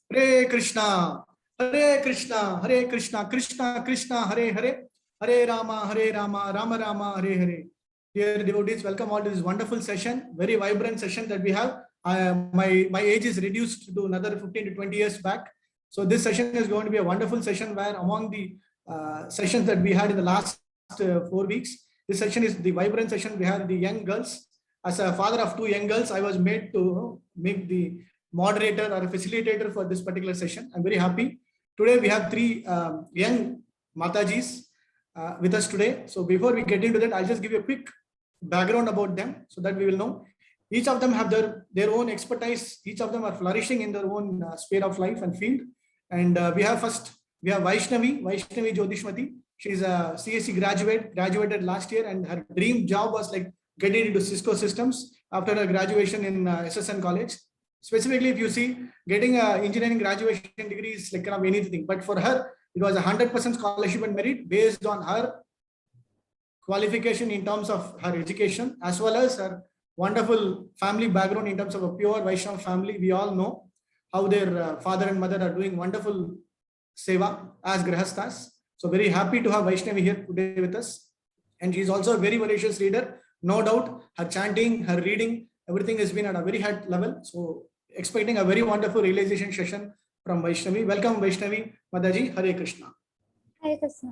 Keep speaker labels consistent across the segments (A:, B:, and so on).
A: Hare Krishna, Hare Krishna, Hare Krishna, Krishna Krishna, Hare Hare, Hare Rama, Rama Rama, Hare Hare. Dear devotees, welcome all to this wonderful session, very vibrant session that we have. My age is reduced to another 15 to 20 years back. So this session is going to be a wonderful session where among the sessions that we had in the last 4 weeks, this session is the vibrant session. We have the young girls. As a father of 2 young girls, I was made to make the moderator or a facilitator for this particular session. I'm very happy. Today we have 3 young Matajis with us today. So before we get into that, I'll just give you a quick background about them so that we will know. Each of them have their own expertise. Each of them are flourishing in their own sphere of life and field. And we have Vaishnavi Jyotishmati. She's a CSE graduated last year, and her dream job was like getting into Cisco systems after her graduation in SSN college. Specifically, if you see, getting an engineering graduation degree is like kind of anything, but for her, it was 100% scholarship and merit based on her qualification in terms of her education, as well as her wonderful family background in terms of a pure Vaishnava family. We all know how their father and mother are doing wonderful seva as grahasthas. So very happy to have Vaishnavi here today with us. And she is also a very voracious reader. No doubt, her chanting, her reading, everything has been at a very high level. So expecting a very wonderful realization session from Vaishnavi. Welcome Vaishnavi Mataji. Hare Krishna.
B: Hare Krishna.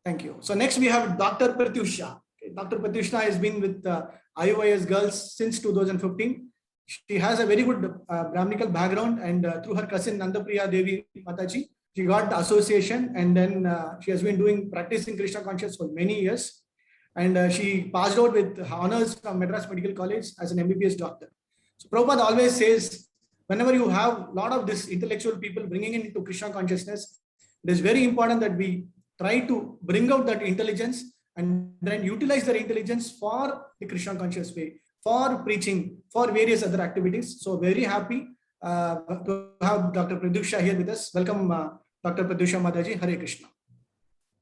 A: Thank you. So next we have Dr. Pratyusha. Okay, Dr. Pratyusha has been with IOIS girls since 2015. She has a very good Brahminical background, and through her cousin Nandapriya Devi Mataji, she got the association, and then she has been practicing Krishna consciousness for many years. And she passed out with honors from Madras Medical College as an MBBS doctor. So Prabhupada always says, whenever you have a lot of this intellectual people bringing into Krishna consciousness, it is very important that we try to bring out that intelligence and then utilize that intelligence for the Krishna conscious way, for preaching, for various other activities. So very happy to have Dr. Pratyusha here with us. Welcome, Dr. Pratyusha Mataji. Hare Krishna.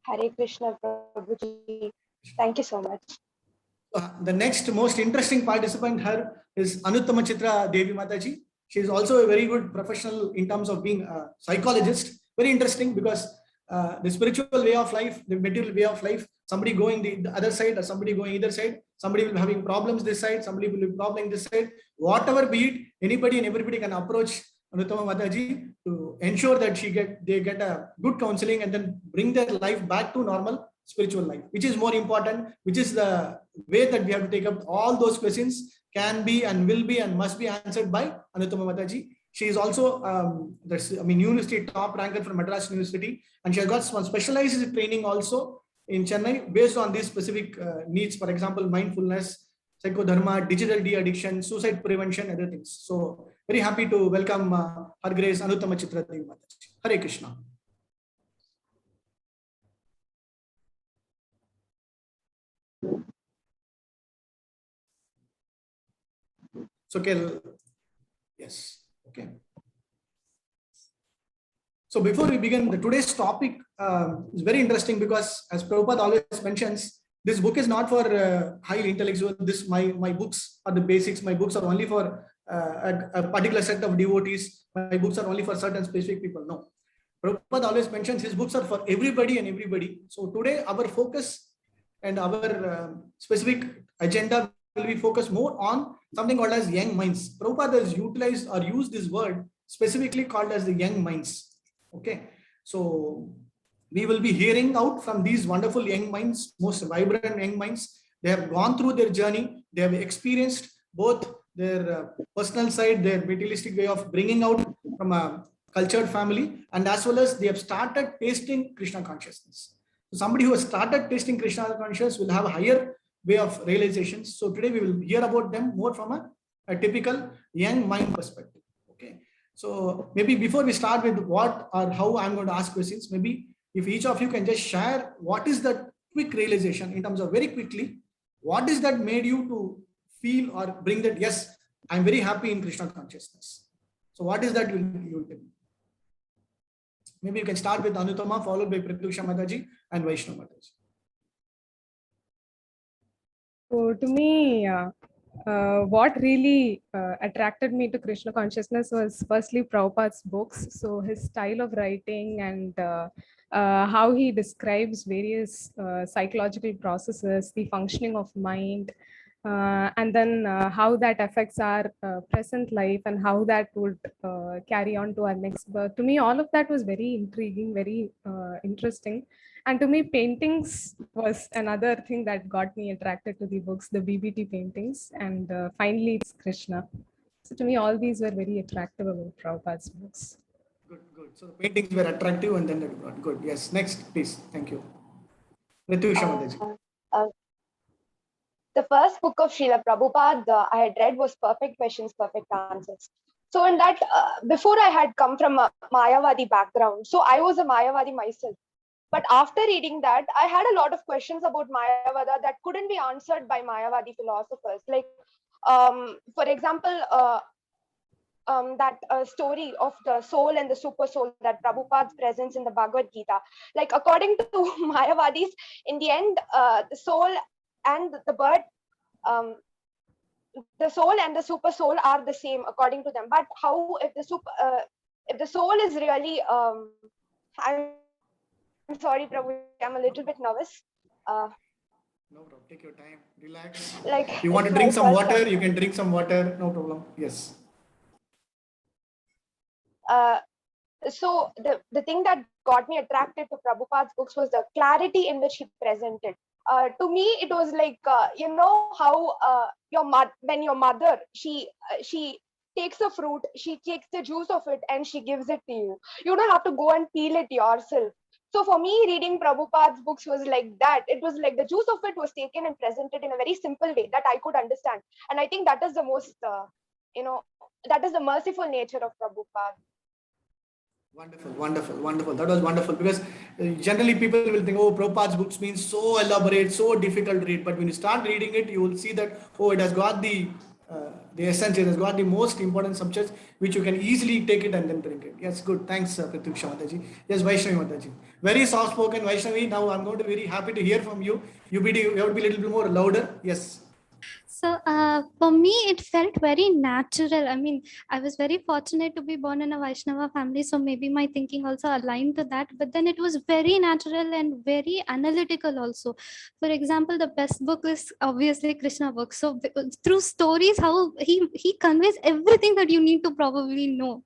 B: Hare Krishna, Prabhuji. Thank you so much.
A: The next most interesting participant here is Anuttama Chitra Devi Mataji. She is also a very good professional in terms of being a psychologist. Very interesting because the spiritual way of life, the material way of life, somebody going the other side or somebody going either side, somebody will be having problems this side, somebody will be problem this side, whatever be it, anybody and everybody can approach Anuttama Mataji to ensure that they get a good counseling and then bring their life back to normal spiritual life, which is more important, which is the way that we have to take up all those questions can be and will be and must be answered by Anuttama Mataji. She is also university top ranker from Madras University, and she has got some specialized training also in Chennai based on these specific needs, for example, mindfulness, psychodharma, digital de-addiction, suicide prevention, other things. So very happy to welcome Her Grace Anuttama Chitra Devi Mataji. Hare Krishna. So, yes, okay. So before we begin, today's topic is very interesting because, as Prabhupada always mentions, this book is not for highly intellectual. My books are the basics. My books are only for a particular set of devotees. My books are only for certain specific people. No, Prabhupada always mentions his books are for everybody and everybody. So today our focus and our specific agenda will be focused more on something called as young minds. Prabhupada has utilized or used this word specifically called as the young minds. Okay, so we will be hearing out from these wonderful young minds, most vibrant young minds. They have gone through their journey. They have experienced both their personal side, their materialistic way of bringing out from a cultured family, and as well as they have started tasting Krishna consciousness. So somebody who has started tasting Krishna consciousness will have a higher way of realizations. So today we will hear about them more from a typical young mind perspective. Okay. So maybe before we start with what or how I'm going to ask questions, maybe if each of you can just share what is that quick realization in terms of very quickly, what is that made you to feel or bring that, yes, I'm very happy in Krishna consciousness. So what is that you will tell me? Maybe you can start with Anuttama, followed by Pratyusha Mataji and Vaishnava Mataji.
C: So to me, what really attracted me to Krishna consciousness was firstly Prabhupada's books. So his style of writing and how he describes various psychological processes, the functioning of mind, and then how that affects our present life and how that would carry on to our next birth. To me, all of that was very intriguing, very interesting. And to me, paintings was another thing that got me attracted to the books, the BBT paintings. And finally, it's Krishna. So to me, all these were very attractive about Prabhupada's books.
A: Good, good. So the paintings were attractive and then they got good. Yes, next, please. Thank you. Pratyusha Mataji.
B: Uh, the first book of Srila Prabhupada I had read was Perfect Questions, Perfect Answers. So in that, before I had come from a Mayavadi background, so I was a Mayavadi myself. But after reading that, I had a lot of questions about Mayavada that couldn't be answered by Mayavadi philosophers. Like, for example, that story of the soul and the super soul that Prabhupada's presence in the Bhagavad Gita. Like, according to Mayavadis, in the end, the soul and the bird, the soul and the super soul are the same according to them. But how if the soul is really I'm sorry, Prabhu, I'm a little bit nervous.
A: No problem. Take your time. Relax.
B: Like,
A: You want to drink some water? You can drink some water. No problem. Yes.
B: So the thing that got me attracted to Prabhupada's books was the clarity in which he presented. To me, it was like you know how when your mother she takes a fruit, she takes the juice of it and she gives it to you. You don't have to go and peel it yourself. So for me, reading Prabhupada's books was like that. It was like the juice of it was taken and presented in a very simple way that I could understand. And I think that is the most, that is the merciful nature of Prabhupada.
A: Wonderful, wonderful, wonderful. That was wonderful because generally people will think, oh, Prabhupada's books means so elaborate, so difficult to read. But when you start reading it, you will see that, oh, it has got the essence, it has got the most important subjects which you can easily take it and then drink it. Yes, good. Thanks, Pratyusha Mataji. Yes, Vaishnavi Mataji. Very soft spoken, Vaishnavi. Now I'm going to be very happy to hear from you. You have to be a little bit more louder. Yes.
D: So for me, it felt very natural. I mean, I was very fortunate to be born in a Vaishnava family, so maybe my thinking also aligned to that. But then it was very natural and very analytical also. For example, the best book is obviously Krishna book. So through stories, how he conveys everything that you need to probably know.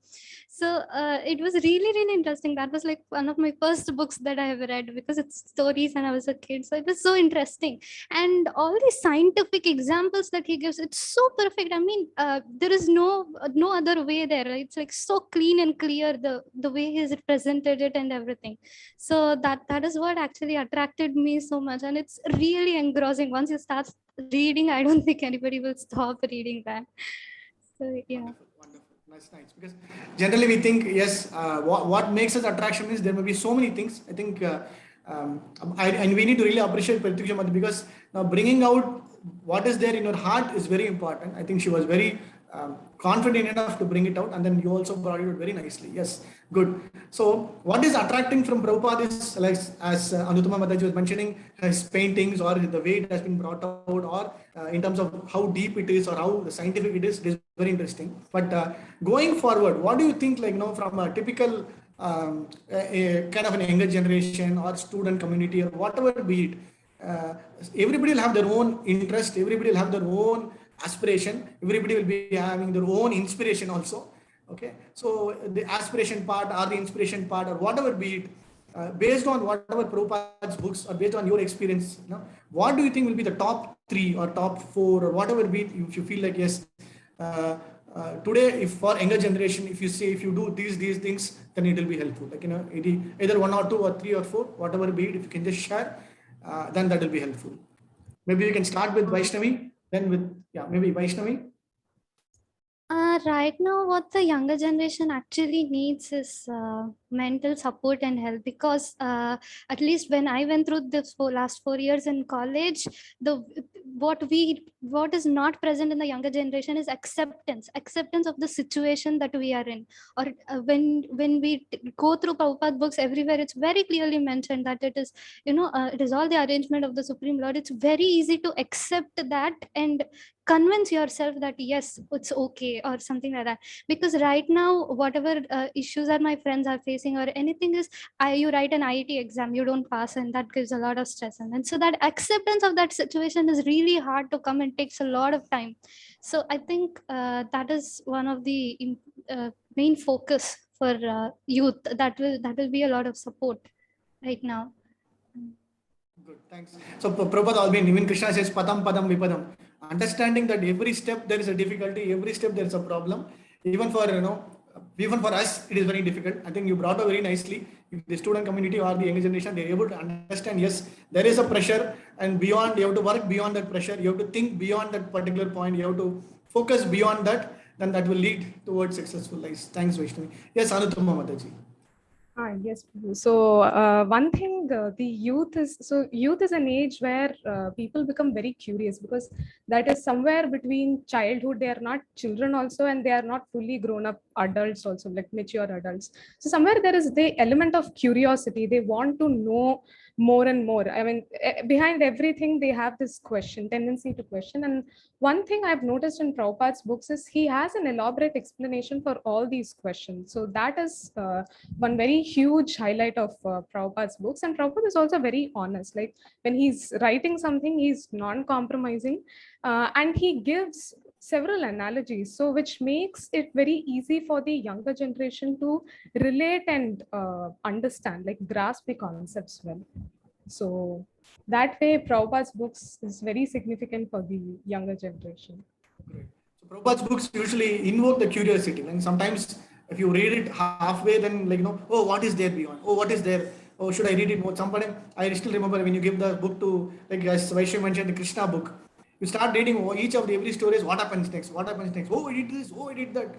D: So it was really interesting. That was like one of my first books that I have read because it's stories and I was a kid. So it was so interesting. And all these scientific examples that he gives, it's so perfect. I mean, there is no other way there. It's like so clean and clear, the way he's presented it and everything. So that is what actually attracted me so much. And it's really engrossing. Once you start reading, I don't think anybody will stop reading that. So yeah.
A: Wonderful, wonderful. That's nice because generally we think, yes, what makes us attraction is there may be so many things. I think and we need to really appreciate Pratyusha Mataji because now bringing out what is there in your heart is very important. I think she was very confident enough to bring it out, and then you also brought it out very nicely. Yes, good. So what is attracting from Prabhupada is, like as Anutama Mataji was mentioning, his paintings or the way it has been brought out, or in terms of how deep it is or how scientific it is very interesting. But going forward, what do you think, like, from a typical a kind of an younger generation or student community or whatever be it, everybody will have their own interest, everybody will have their own aspiration, everybody will be having their own inspiration also. Okay, so the aspiration part or the inspiration part or whatever be it, based on whatever Prabhupada's books or based on your experience, what do you think will be the top 3 or top 4 or whatever be it, if you feel like, yes, today, if for younger generation, if you do these things, then it will be helpful. Like, either 1 or 2 or 3 or 4, whatever be it, if you can just share, then that will be helpful. Maybe you can start with Vaishnavi, then with, maybe Vaishnavi.
D: Right now, what the younger generation actually needs is mental support and help, because at least when I went through this last 4 years in college, what is not present in the younger generation is acceptance of the situation that we are in. Or when we go through Prabhupada books everywhere, it's very clearly mentioned that it is, it is all the arrangement of the Supreme Lord. It's very easy to accept that and convince yourself that yes, it's okay or something like that. Because right now, whatever issues that my friends are facing or anything is, you write an IIT exam, you don't pass, and that gives a lot of stress. And so that acceptance of that situation is really hard to come and takes a lot of time. So I think that is one of the main focus for youth. That will be a lot of support right now.
A: Good, thanks. So Prabhupada always, even Krishna says padam padam vipadam. Understanding that every step there is a difficulty, every step there is a problem. Even for even for us, it is very difficult. I think you brought up very nicely. If the student community or the younger generation, they're able to understand, yes, there is a pressure, and beyond, you have to work beyond that pressure. You have to think beyond that particular point. You have to focus beyond that. Then that will lead towards successful lives. Thanks, Vaishnavi. Yes, Anutama Mataji.
C: Yes, Prabhu. So one thing, the youth is an age where people become very curious, because that is somewhere between childhood. They are not children also, and they are not fully grown up adults also, like mature adults. So somewhere there is the element of curiosity. They want to know more and more. I mean, behind everything, they have this tendency to question. And one thing I've noticed in Prabhupada's books is he has an elaborate explanation for all these questions. So that is one very huge highlight of Prabhupada's books. And Prabhupada is also very honest. Like when he's writing something, he's non-compromising, and he gives several analogies, so which makes it very easy for the younger generation to relate and understand, like grasp the concepts well. So that way, Prabhupada's books is very significant for the younger generation.
A: Great. So Prabhupada's books usually invoke the curiosity, and sometimes if you read it halfway, then oh, what is there beyond? Oh, what is there? Oh, should I read it more? Sometimes I still remember when you give the book to, like as Vaishnavi mentioned, the Krishna book, you start reading each of every story is what happens next, what happens next. Oh, I did this. Oh, I did that.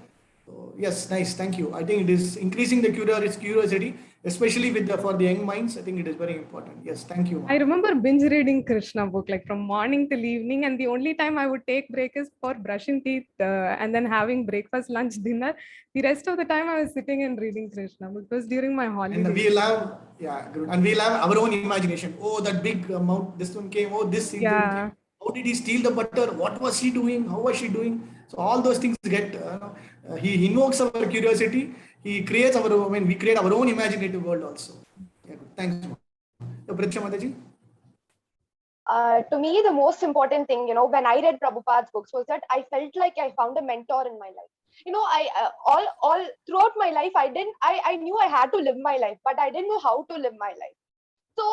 A: So, yes, nice. Thank you. I think it is increasing the curiosity, especially for the young minds. I think it is very important. Yes, thank you.
C: I remember binge reading Krishna book like from morning till evening, and the only time I would take break is for brushing teeth and then having breakfast, lunch, dinner. The rest of the time I was sitting and reading Krishna book. It was during my holiday.
A: And we'll have and we'll have our own imagination. Oh, that big amount, this one came. Oh, this came. How did he steal the butter? What was he doing? How was she doing? So all those things get, he invokes our curiosity. He creates we create our own imaginative world also. Yeah, thanks. Pratiksha Mataji.
B: To me, the most important thing, when I read Prabhupada's books was that I felt like I found a mentor in my life. I all throughout my life, I knew I had to live my life, but I didn't know how to live my life. So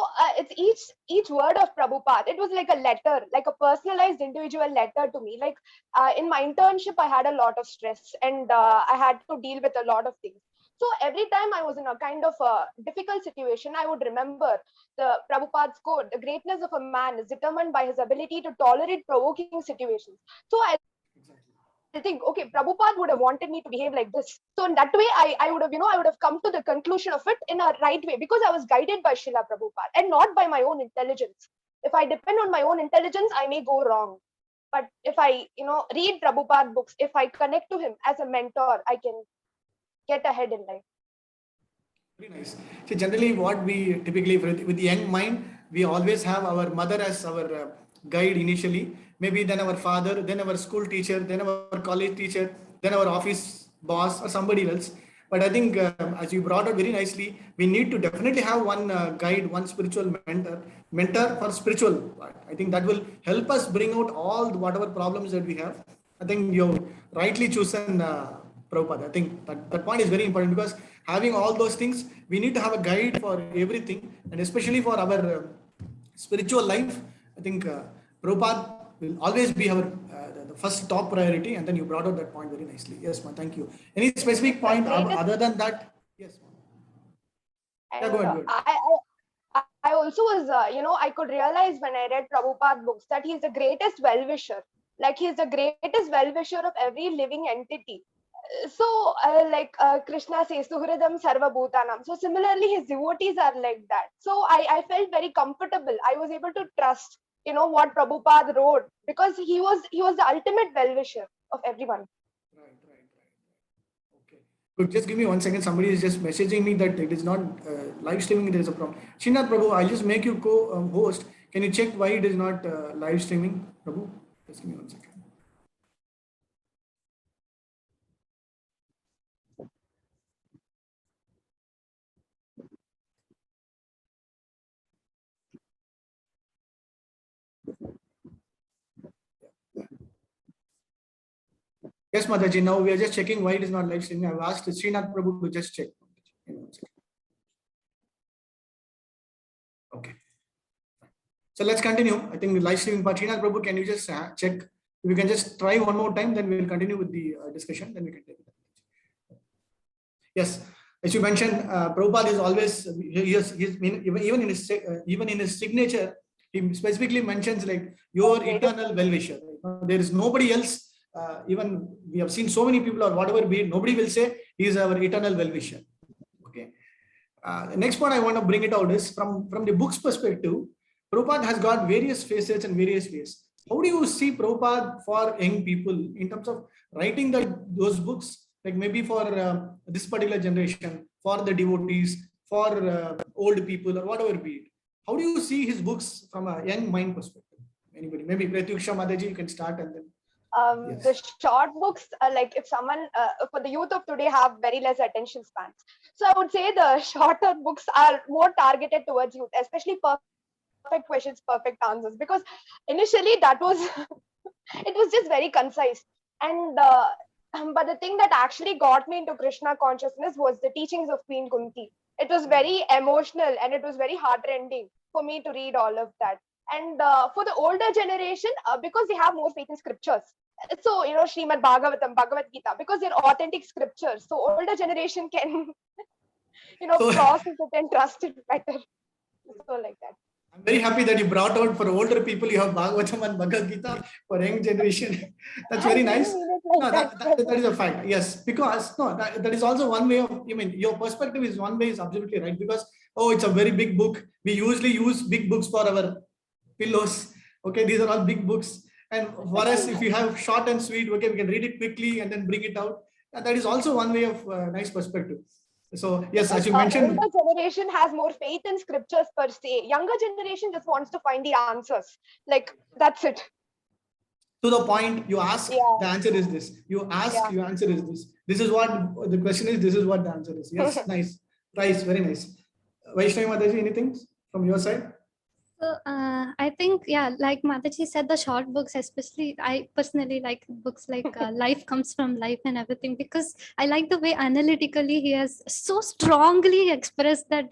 B: it's each word of Prabhupada. It was like a letter, like a personalized individual letter to me. Like in my internship, I had a lot of stress, and I had to deal with a lot of things. So every time I was in a kind of difficult situation, I would remember the Prabhupada's quote: "The greatness of a man is determined by his ability to tolerate provoking situations." So I think, okay, Prabhupada would have wanted me to behave like this. So in that way, I would have come to the conclusion of it in a right way, because I was guided by Srila Prabhupada and not by my own intelligence. If I depend on my own intelligence, I may go wrong. But if I, read Prabhupada books, if I connect to him as a mentor, I can get ahead in life.
A: Very nice. So generally what we typically, with the young mind, we always have our mother as our guide initially. Maybe then our father, then our school teacher, then our college teacher, then our office boss or somebody else. But I think as you brought out very nicely, we need to definitely have one guide, one spiritual mentor for spiritual part. I think that will help us bring out all whatever problems that we have. I think you've rightly chosen Prabhupada. I think that point is very important, because having all those things, we need to have a guide for everything, and especially for our spiritual life. I think Prabhupada will always be our the first top priority, and then you brought out that point very nicely. Yes, ma'am. Thank you. Any specific point other than that? Yes, ma'am. Yeah, go ahead.
B: I also was, I could realize when I read Prabhupada books that he's the greatest well-wisher. Like he's the greatest well-wisher of every living entity. So, Krishna says, Suhridam Sarva Bhutanam. So similarly, his devotees are like that. So I felt very comfortable. I was able to trust what Prabhupada wrote, because he was the ultimate well-wisher of everyone.
A: Right. Okay. Good. Just give me 1 second. Somebody is just messaging me that it is not live streaming. There is a problem. Srinath Prabhu, I'll just make you co-host. Can you check why it is not live streaming, Prabhu? Just give me 1 second. Yes, Mataji. Now we are just checking why it is not live streaming. I've asked Srinath Prabhu to just check. Okay. So let's continue. I think the live streaming part. Srinath Prabhu, can you just check? If you can just try one more time, then we will continue with the discussion. Then we can take it. Yes, as you mentioned, Prabhupada is always even in his signature, he specifically mentions like your eternal well-wisher. There is nobody else. Even we have seen so many people or whatever be it, nobody will say he is our eternal well-wisher. Okay. The next point I want to bring it out is from the book's perspective. Prabhupada has got various facets and various ways. How do you see Prabhupada for young people in terms of writing those books? Like maybe for this particular generation, for the devotees, for old people or whatever be it. How do you see his books from a young mind perspective? Anybody? Maybe Pratyuksha Mataji, you can start and then. Yes.
B: The short books, like if someone for the youth of today have very less attention spans. So I would say the shorter books are more targeted towards youth, especially perfect questions, perfect answers, because initially that was, it was just very concise. And but the thing that actually got me into Krishna consciousness was the teachings of Queen Kunti. It was very emotional and it was very heartrending for me to read all of that. And for the older generation, because they have more faith in scriptures. So, Srimad Bhagavatam, Bhagavad Gita, because they're authentic scriptures. So older generation can, process it and trust it better. So like that.
A: I'm very happy that you brought out for older people, you have Bhagavatam and Bhagavad Gita. For young generation, that's very nice. That is a fact. Yes, because that is also one way of, your perspective is one way is absolutely right, because, it's a very big book. We usually use big books for our pillows. Okay, these are all big books. And for us, if you have short and sweet, okay, we can read it quickly and then bring it out. And that is also one way of nice perspective. So yes, as you mentioned,
B: older generation has more faith in scriptures per se. Younger generation just wants to find the answers. Like that's it.
A: To the point, you ask, the answer is this. You ask, your answer is this. This is what the question is. This is what the answer is. Yes, nice, very nice. Vaishnavi Mataji, anything from your side?
D: So I think, like Mataji said, the short books, especially I personally like books like Life Comes From Life and everything, because I like the way analytically he has so strongly expressed that,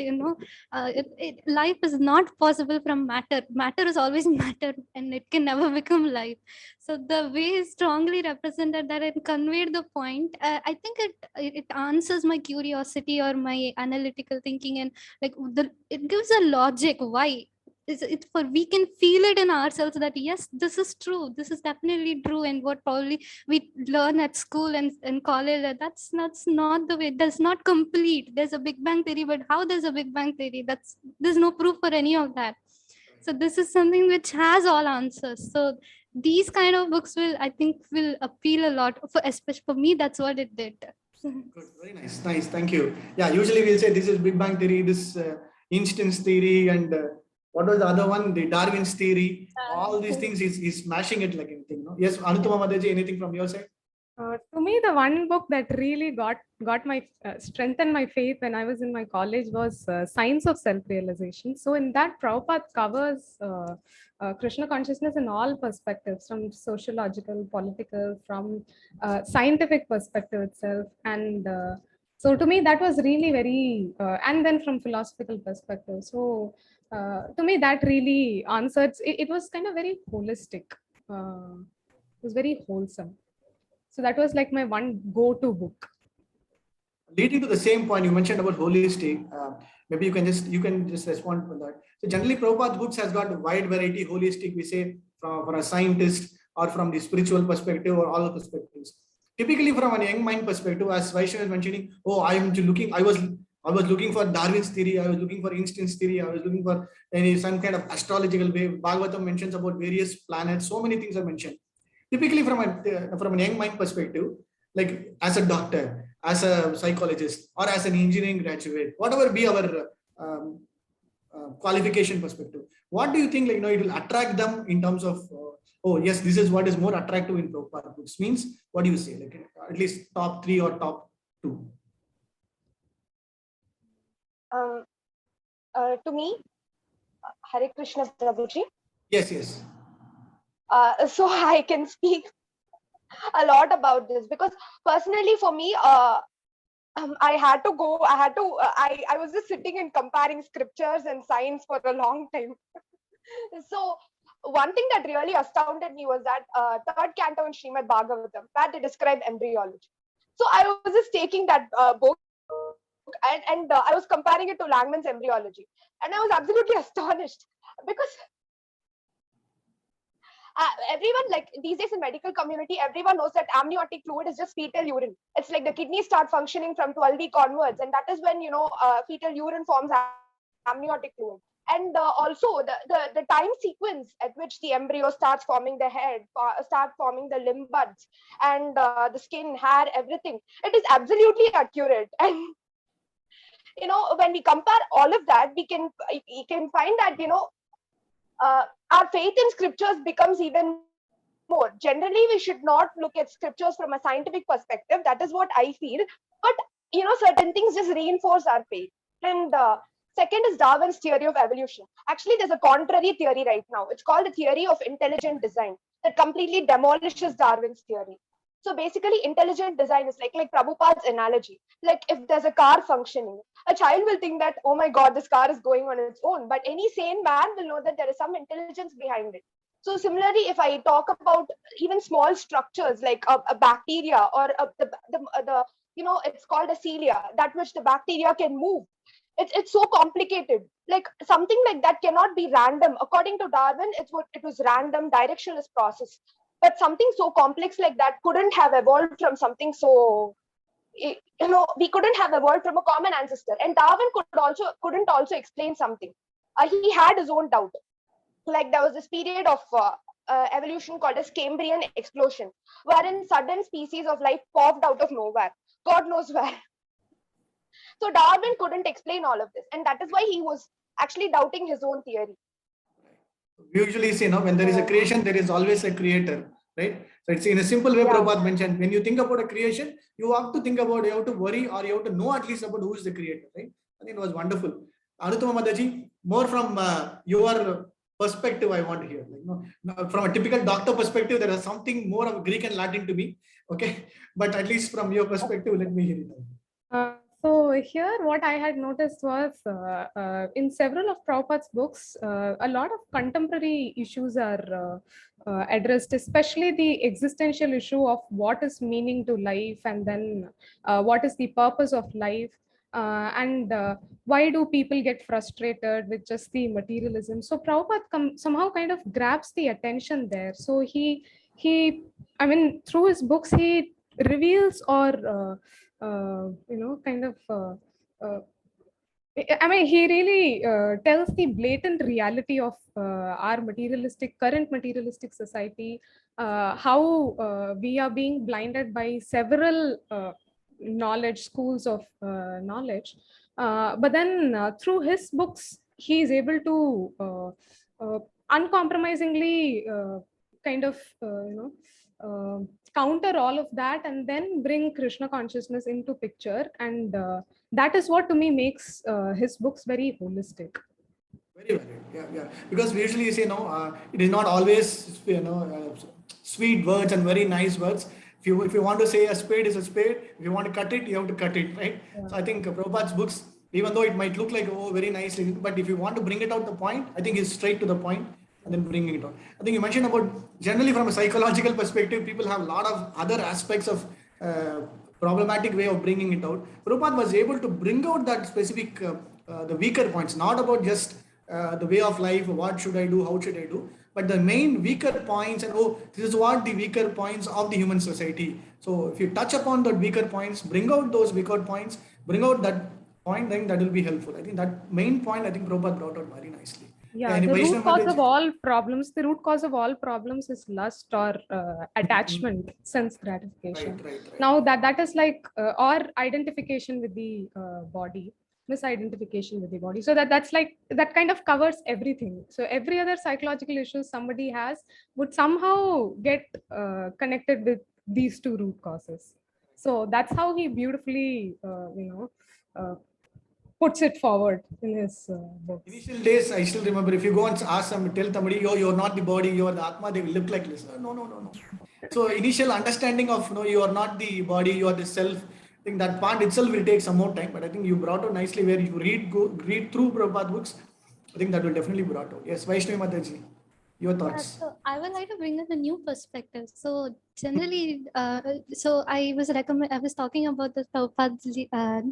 D: life is not possible from matter. Matter is always matter and it can never become life. So the way he strongly represented that and conveyed the point, I think it answers my curiosity or my analytical thinking, and like it gives a logic why. It's for we can feel it in ourselves that yes, this is true, this is definitely true, and what probably we learn at school and college, that's not the way. It does not complete. There's a Big Bang theory, but how there's a Big Bang theory? There's no proof for any of that. So this is something which has all answers. So these kind of books will appeal a lot especially for me. That's what it did.
A: Good, very nice, thank you. Yeah, usually we'll say this is Big Bang theory, this instance theory, and what was the other one? The Darwin's theory. All these things is smashing it like anything. No? Yes, Anutama Mataji, anything from your side?
C: To me, the one book that really got my strengthened my faith when I was in my college was Science of Self-Realization. So in that, Prabhupada covers Krishna consciousness in all perspectives, from sociological, political, from scientific perspective itself. And so to me, that was really very, and then from philosophical perspective. So to me, that really answered, it was kind of very holistic. It was very wholesome. So that was like my one go-to book.
A: Leading to the same point you mentioned about holistic, maybe you can just respond to that. So generally, Prabhupada's books has got a wide variety, holistic, we say, from a scientist or from the spiritual perspective or all the perspectives. Typically, from a young mind perspective, as Vaishnavi was mentioning, I was looking for Darwin's theory, I was looking for instance theory, I was looking for some kind of astrological way. Bhagavatam mentions about various planets, so many things are mentioned. Typically, from a young mind perspective, like as a doctor, as a psychologist, or as an engineering graduate, whatever be our qualification perspective, what do you think? It will attract them in terms of, yes, this is what is more attractive in Prabhupada books. Means, what do you say? Like at least top 3 or top 2.
B: To me, Hare Krishna Prabhuji.
A: Yes.
B: So I can speak a lot about this, because personally for me, I had to go. I was just sitting and comparing scriptures and science for a long time. So one thing that really astounded me was that third canto in Srimad Bhagavatam, where they describe embryology. So I was just taking that book, and I was comparing it to Langman's embryology, and I was absolutely astonished, because everyone, like these days in medical community, everyone knows that amniotic fluid is just fetal urine. It's like the kidneys start functioning from 12 week onwards, and that is when fetal urine forms amniotic fluid. And also the time sequence at which the embryo starts forming the head, start forming the limb buds, and the skin, hair, everything, it is absolutely accurate. And when we compare all of that, we can find that our faith in scriptures becomes even more. Generally, we should not look at scriptures from a scientific perspective. That is what I feel. But certain things just reinforce our faith. And second is Darwin's theory of evolution. Actually, there's a contrary theory right now. It's called the theory of intelligent design that completely demolishes Darwin's theory. So basically, intelligent design is like Prabhupada's analogy. Like if there's a car functioning, a child will think that, oh my God, this car is going on its own. But any sane man will know that there is some intelligence behind it. So similarly, if I talk about even small structures like a bacteria or it's called a cilia, that which the bacteria can move. It's so complicated. Like something like that cannot be random. According to Darwin, it was random, directionless process. But something so complex like that couldn't have evolved from something so, we couldn't have evolved from a common ancestor. And Darwin couldn't also explain something. He had his own doubt. Like there was this period of evolution called as Cambrian explosion, wherein sudden species of life popped out of nowhere. God knows where. So Darwin couldn't explain all of this. And that is why he was actually doubting his own theory.
A: We usually say, when there is a creation, there is always a creator, right? So it's in a simple way, Prabhupada mentioned, when you think about a creation, you have to think about, you have to worry, or you have to know at least about who is the creator, right? I think it was wonderful. Anuttama Mataji, more from your perspective, I want to hear. From a typical doctor perspective, there is something more of Greek and Latin to me, okay? But at least from your perspective, let me hear it.
C: So here what I had noticed was in several of Prabhupada's books, a lot of contemporary issues are addressed, especially the existential issue of what is meaning to life, and then what is the purpose of life, and why do people get frustrated with just the materialism. So Prabhupada somehow kind of grabs the attention there. So he through his books, he reveals or he really tells the blatant reality of our current materialistic society, how we are being blinded by several schools of knowledge. But then through his books, he is able to uncompromisingly counter all of that, and then bring Krishna consciousness into picture. And that is what to me makes his books very holistic.
A: Very valid. Yeah. Because we usually say, it is not always, sweet words and very nice words. If you want to say a spade is a spade, if you want to cut it, you have to cut it, right? Yeah. So I think Prabhupada's books, even though it might look like, very nice, but if you want to bring it out the point, I think it's straight to the point. And then bringing it on. I think you mentioned about, generally from a psychological perspective, people have a lot of other aspects of problematic way of bringing it out. Prabhupada was able to bring out that specific, the weaker points, not about just the way of life, what should I do, how should I do, but the main weaker points, and this is what the weaker points of the human society. So if you touch upon the weaker points, bring out those weaker points, bring out that point, then that will be helpful. I think that main point, I think Prabhupada brought out very nicely.
C: Yeah, the root cause of all problems is lust or attachment, sense gratification.
A: Right.
C: Now that is like or identification with the body, misidentification with the body. So that's like, that kind of covers everything. So every other psychological issue somebody has would somehow get connected with these two root causes. So that's how he beautifully puts it forward in his books.
A: Initial days, I still remember, if you go and ask them, tell somebody, you're not the body, you're the Atma, they will look like this. No. So initial understanding of, you are not the body, you are the self. I think that part itself will take some more time, but I think you brought out nicely where you read through Prabhupada books. I think that will definitely be brought out. Yes, Vaishnavi Mataji, your
D: Yeah,
A: thoughts.
D: so I would like to bring in a new perspective. So generally, so I was talking about the Prabhupada's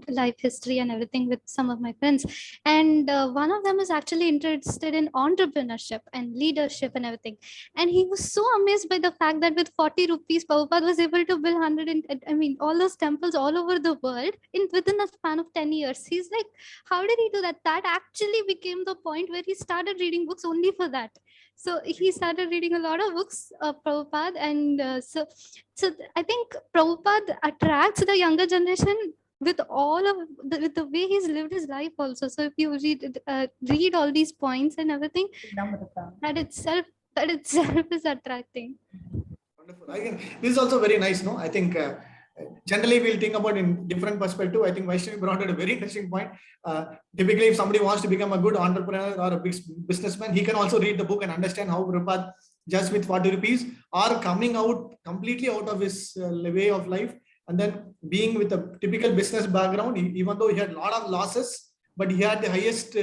D: life history and everything with some of my friends, and one of them was actually interested in entrepreneurship and leadership and everything, and he was so amazed by the fact that with 40 rupees, Prabhupada was able to build 100 and I mean all those temples all over the world in within a span of 10 years. He's like, how did he do that? That actually became the point where he started reading books only for that. So he started reading a lot of books of Prabhupada, and I think Prabhupada attracts the younger generation with with the way he's lived his life also. So if you read all these points and everything, that itself is attracting.
A: Wonderful. I think this is also very nice. No, I think generally we'll think about in different perspective. I think Vaishnavi brought out a very interesting point. Typically, if somebody wants to become a good entrepreneur or a big businessman, he can also read the book and understand how Prabhupada, just with 40 rupees, are coming out completely out of his way of life, and then being with a typical business background, even though he had a lot of losses, but he had the highest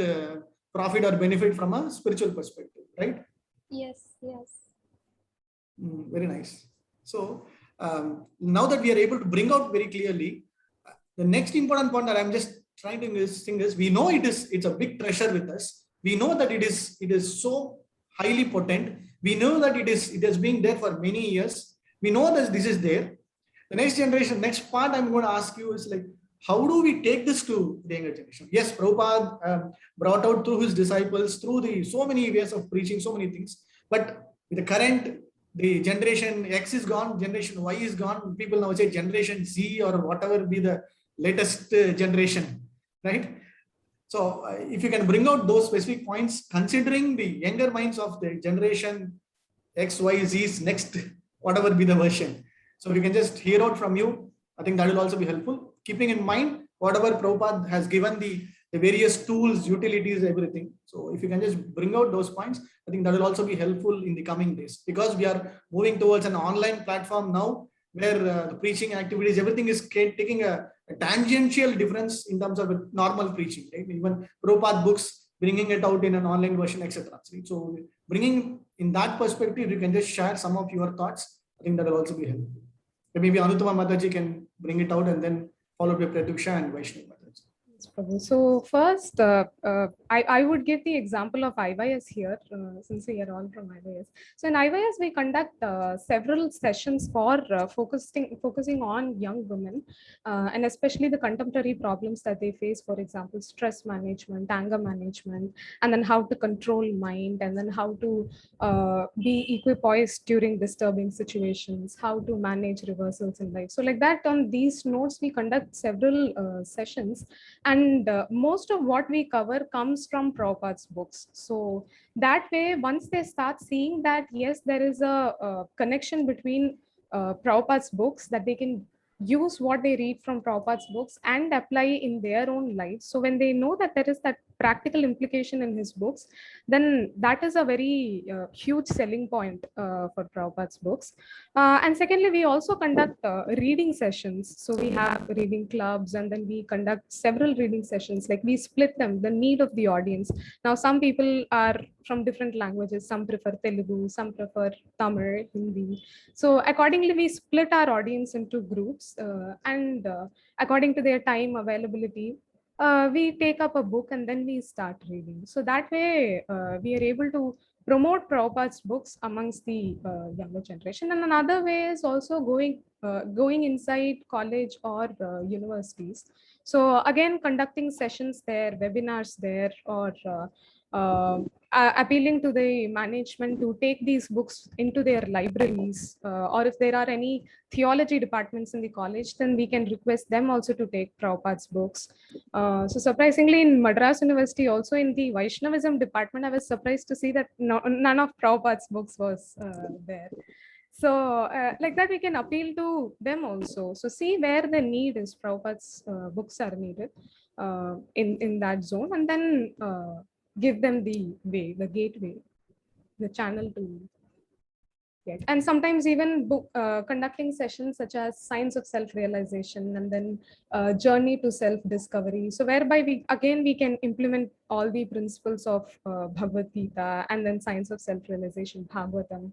A: profit or benefit from a spiritual perspective, right?
D: Yes, yes.
A: Very nice. So now that we are able to bring out very clearly, the next important point that I'm just trying to sing is, we know it's a big treasure with us. We know that it is so highly potent. We know that it has been there for many years. We know that this is there. The next generation, next part I'm going to ask you is like, how do we take this to the younger generation? Yes, Prabhupada brought out through his disciples, through the so many ways of preaching, so many things. But with the current, the generation X is gone, generation Y is gone. People now say generation Z or whatever be the latest generation, right? So if you can bring out those specific points, considering the younger minds of the generation X, Y, Z's next, whatever be the version. So if you can just hear out from you, I think that will also be helpful. Keeping in mind whatever Prabhupada has given the various tools, utilities, everything. So if you can just bring out those points, I think that will also be helpful in the coming days, because we are moving towards an online platform now where the preaching activities, everything is taking a tangential difference in terms of normal preaching, right? Even Prabhupada books, bringing it out in an online version, etc. So bringing in that perspective, you can just share some of your thoughts. I think that will also be helpful. Maybe Anutama Mataji can bring it out and then followed by Pratyuksha and Vaishnavi Mataji.
C: So first, I would give the example of IYS here, since we are all from IYS. So in IYS, we conduct several sessions for focusing on young women, and especially the contemporary problems that they face. For example, stress management, anger management, and then how to control mind, and then how to be equipoised during disturbing situations, how to manage reversals in life. So like that, on these notes, we conduct several sessions, and most of what we cover comes from Prabhupada's books. So that way, once they start seeing that, yes, there is a connection between Prabhupada's books, that they can use what they read from Prabhupada's books and apply in their own lives. So when they know that there is that practical implication in his books, then that is a very huge selling point for Prabhupada's books. And secondly, we also conduct reading sessions. So we have reading clubs, and then we conduct several reading sessions. Like we split them, the need of the audience. Now, some people are from different languages. Some prefer Telugu, some prefer Tamil, Hindi. So accordingly, we split our audience into groups, and according to their time availability, we take up a book and then we start reading. So that way, we are able to promote Prabhupada's books amongst the younger generation. And another way is also going inside college or universities. So again, conducting sessions there, webinars there, or appealing to the management to take these books into their libraries, or if there are any theology departments in the college, then we can request them also to take Prabhupada's books. So surprisingly, in Madras University, also in the Vaishnavism department, I was surprised to see that none of Prabhupada's books was there. So like that, we can appeal to them also. So see where the need is, Prabhupada's books are needed in that zone, and then give them the way, the gateway, the channel to. Yes. And sometimes even conducting sessions such as Science of Self-Realization and then Journey to Self-Discovery. So whereby we can implement all the principles of Bhagavad Gita and then Science of Self-Realization, Bhagavatam.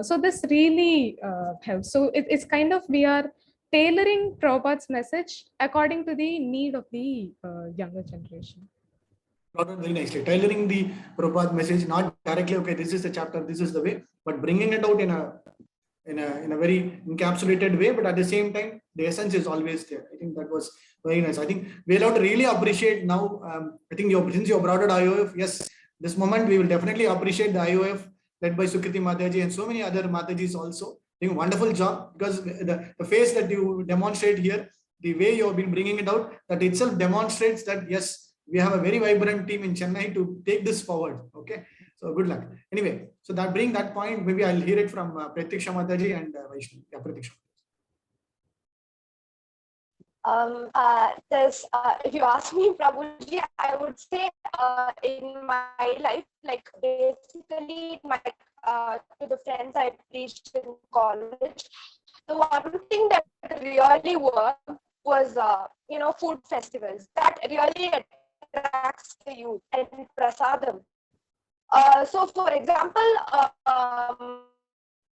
C: So this really helps. So it's kind of, we are tailoring Prabhupada's message according to the need of the younger generation.
A: Brought out very nicely. Tailoring the Prabhupada message, not directly, okay, this is the chapter, this is the way, but bringing it out in a very encapsulated way, but at the same time, the essence is always there. I think that was very nice. I think we'll have to really appreciate now. I think since you brought out IOF, yes, this moment we will definitely appreciate the IOF led by Sukriti Mataji and so many other Matajis also. Doing a wonderful job, because the face that you demonstrate here, the way you have been bringing it out, that itself demonstrates that yes, we have a very vibrant team in Chennai to take this forward. Okay, so good luck. Anyway, so that bring that point, maybe I'll hear it from Pratiksha Mataji and Vaishnavi. Yeah, Pratiksha.
B: If you ask me, Prabhuji, I would say in my life, like basically to the friends I preached in college, the one thing that really worked was food festivals. That really attracts the youth, and prasadam. So for example,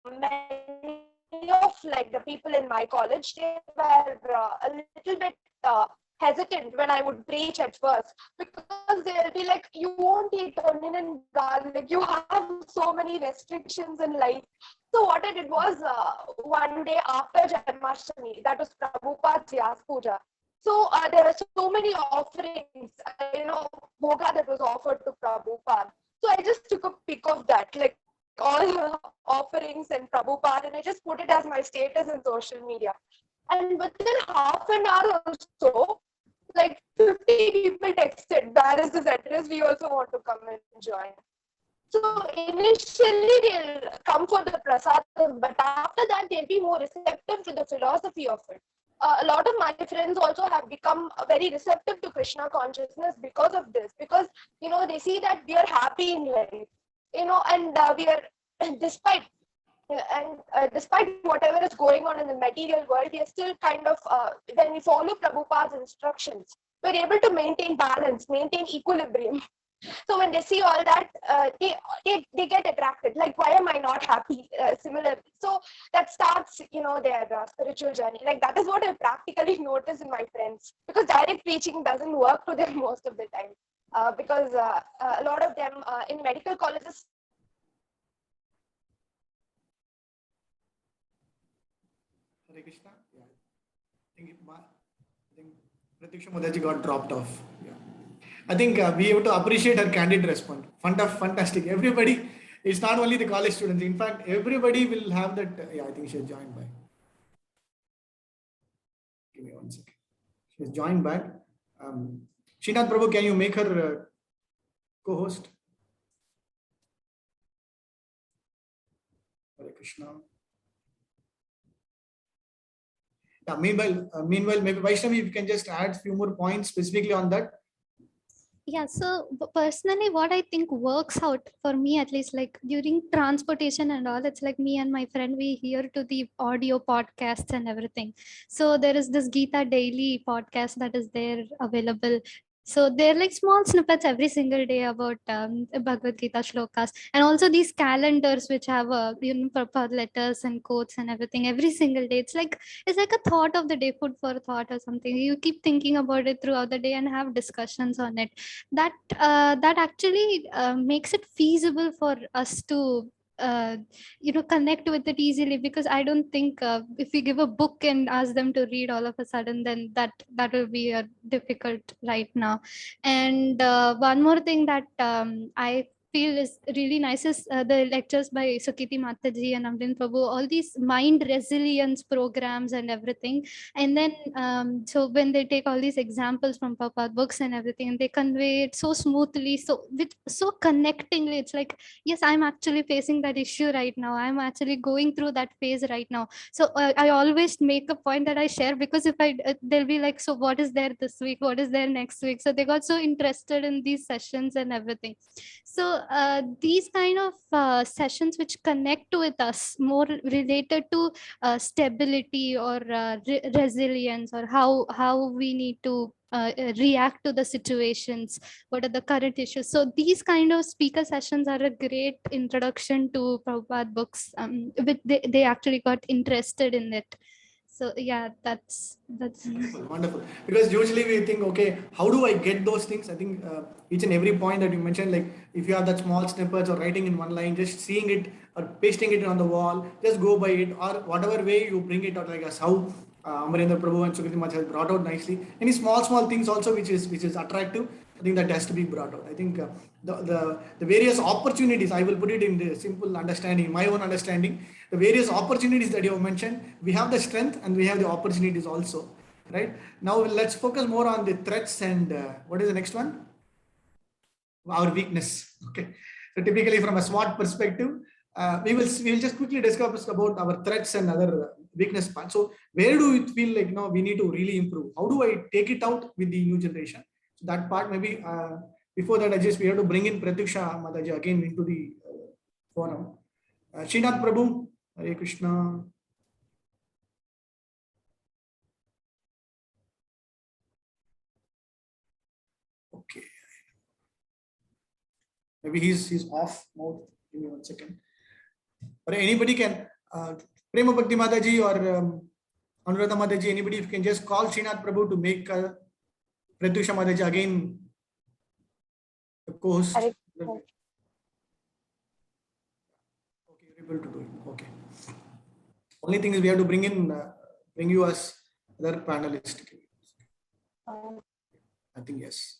B: many of like the people in my college, they were a little bit hesitant when I would preach at first, because they'll be like, you won't eat onion and garlic, you have so many restrictions in life. So what I did was one day after Janmashtami, that was Prabhupada's Vyas Puja. So there were so many offerings, bhoga that was offered to Prabhupada. So I just took a pic of that, like all the offerings and Prabhupada, and I just put it as my status in social media. And within half an hour or so, like 50 people texted, where is this address? We also want to come and join. So initially they'll come for the prasadam, but after that they'll be more receptive to the philosophy of it. A lot of my friends also have become very receptive to Krishna consciousness because of this, because they see that we are happy in life, and we are despite whatever is going on in the material world, we are still kind of when we follow Prabhupada's instructions, we're able to maintain balance, maintain equilibrium. So when they see all that, they get attracted. Like, why am I not happy? Similar. So that starts, their spiritual journey. Like, that is what I practically notice in my friends, because direct preaching doesn't work to them most of the time. Because a lot of them in medical colleges.
A: Hare Krishna. Yeah. I think Pratiksha Mataji got dropped off. Yeah. I think we have to appreciate her candid response. Fantastic. Everybody, it's not only the college students. In fact, everybody will have that. Yeah, I think she's joined back. Give me 1 second. She's joined back. Srinath Prabhu, can you make her co-host? Hare Krishna. Yeah, meanwhile, maybe Vaishnavi, if you can just add a few more points specifically on that.
D: Yeah, so personally, what I think works out for me, at least, like during transportation and all, it's like me and my friend, we hear to the audio podcasts and everything. So there is this Gita Daily podcast that is there available. So they're like small snippets every single day about Bhagavad Gita shlokas, and also these calendars which have proper letters and quotes and everything every single day. It's like a thought of the day, food for thought or something. You keep thinking about it throughout the day and have discussions on it. That actually makes it feasible for us to connect with it easily, because I don't think if we give a book and ask them to read all of a sudden, then that will be difficult right now. And one more thing that I feel is really nice is the lectures by Sukriti Mataji and Amrin Prabhu, all these mind resilience programs and everything. And then so when they take all these examples from Prabhupada books and everything, and they convey it so smoothly, so connectingly, it's like, yes, I'm actually facing that issue right now, I'm actually going through that phase right now. So I always make a point that I share, because if they'll be like, so what is there this week, what is there next week? So they got so interested in these sessions and everything. So these kind of sessions which connect with us, more related to stability or resilience, or how we need to react to the situations, what are the current issues. So these kind of speaker sessions are a great introduction to Prabhupada books, which they actually got interested in it. So yeah, that's
A: Wonderful, wonderful. Because usually we think, okay, how do I get those things? I think each and every point that you mentioned, like if you have that small snippets or writing in one line, just seeing it or pasting it on the wall, just go by it, or whatever way you bring it out, like as how Amarendra Prabhu and Sukriti Mach has brought out nicely. Any small things also which is attractive, I think that has to be brought out. I think the various opportunities, I will put it in the simple understanding, my own understanding, the various opportunities that you have mentioned, we have the strength and we have the opportunities also, right? Now let's focus more on the threats and what is the next one? Our weakness. Okay. So typically from a SWOT perspective, we will just quickly discuss about our threats and other weakness part. So where do you feel like, we need to really improve? How do I take it out with the new generation? So that part maybe before that, we have to bring in Pratiksha Mataji again into the forum. Srinath Prabhu, Hare Krishna. Okay. Maybe he's off mode. Give me 1 second. Or anybody can, Prema Bhakti Mataji or Anuradha Mataji, anybody, if you can just call Srinath Prabhu to make Pratyusha Mataji again the co-host. Okay, you're able to do it. Okay. Only thing is we have to bring you as other panelist. I think yes.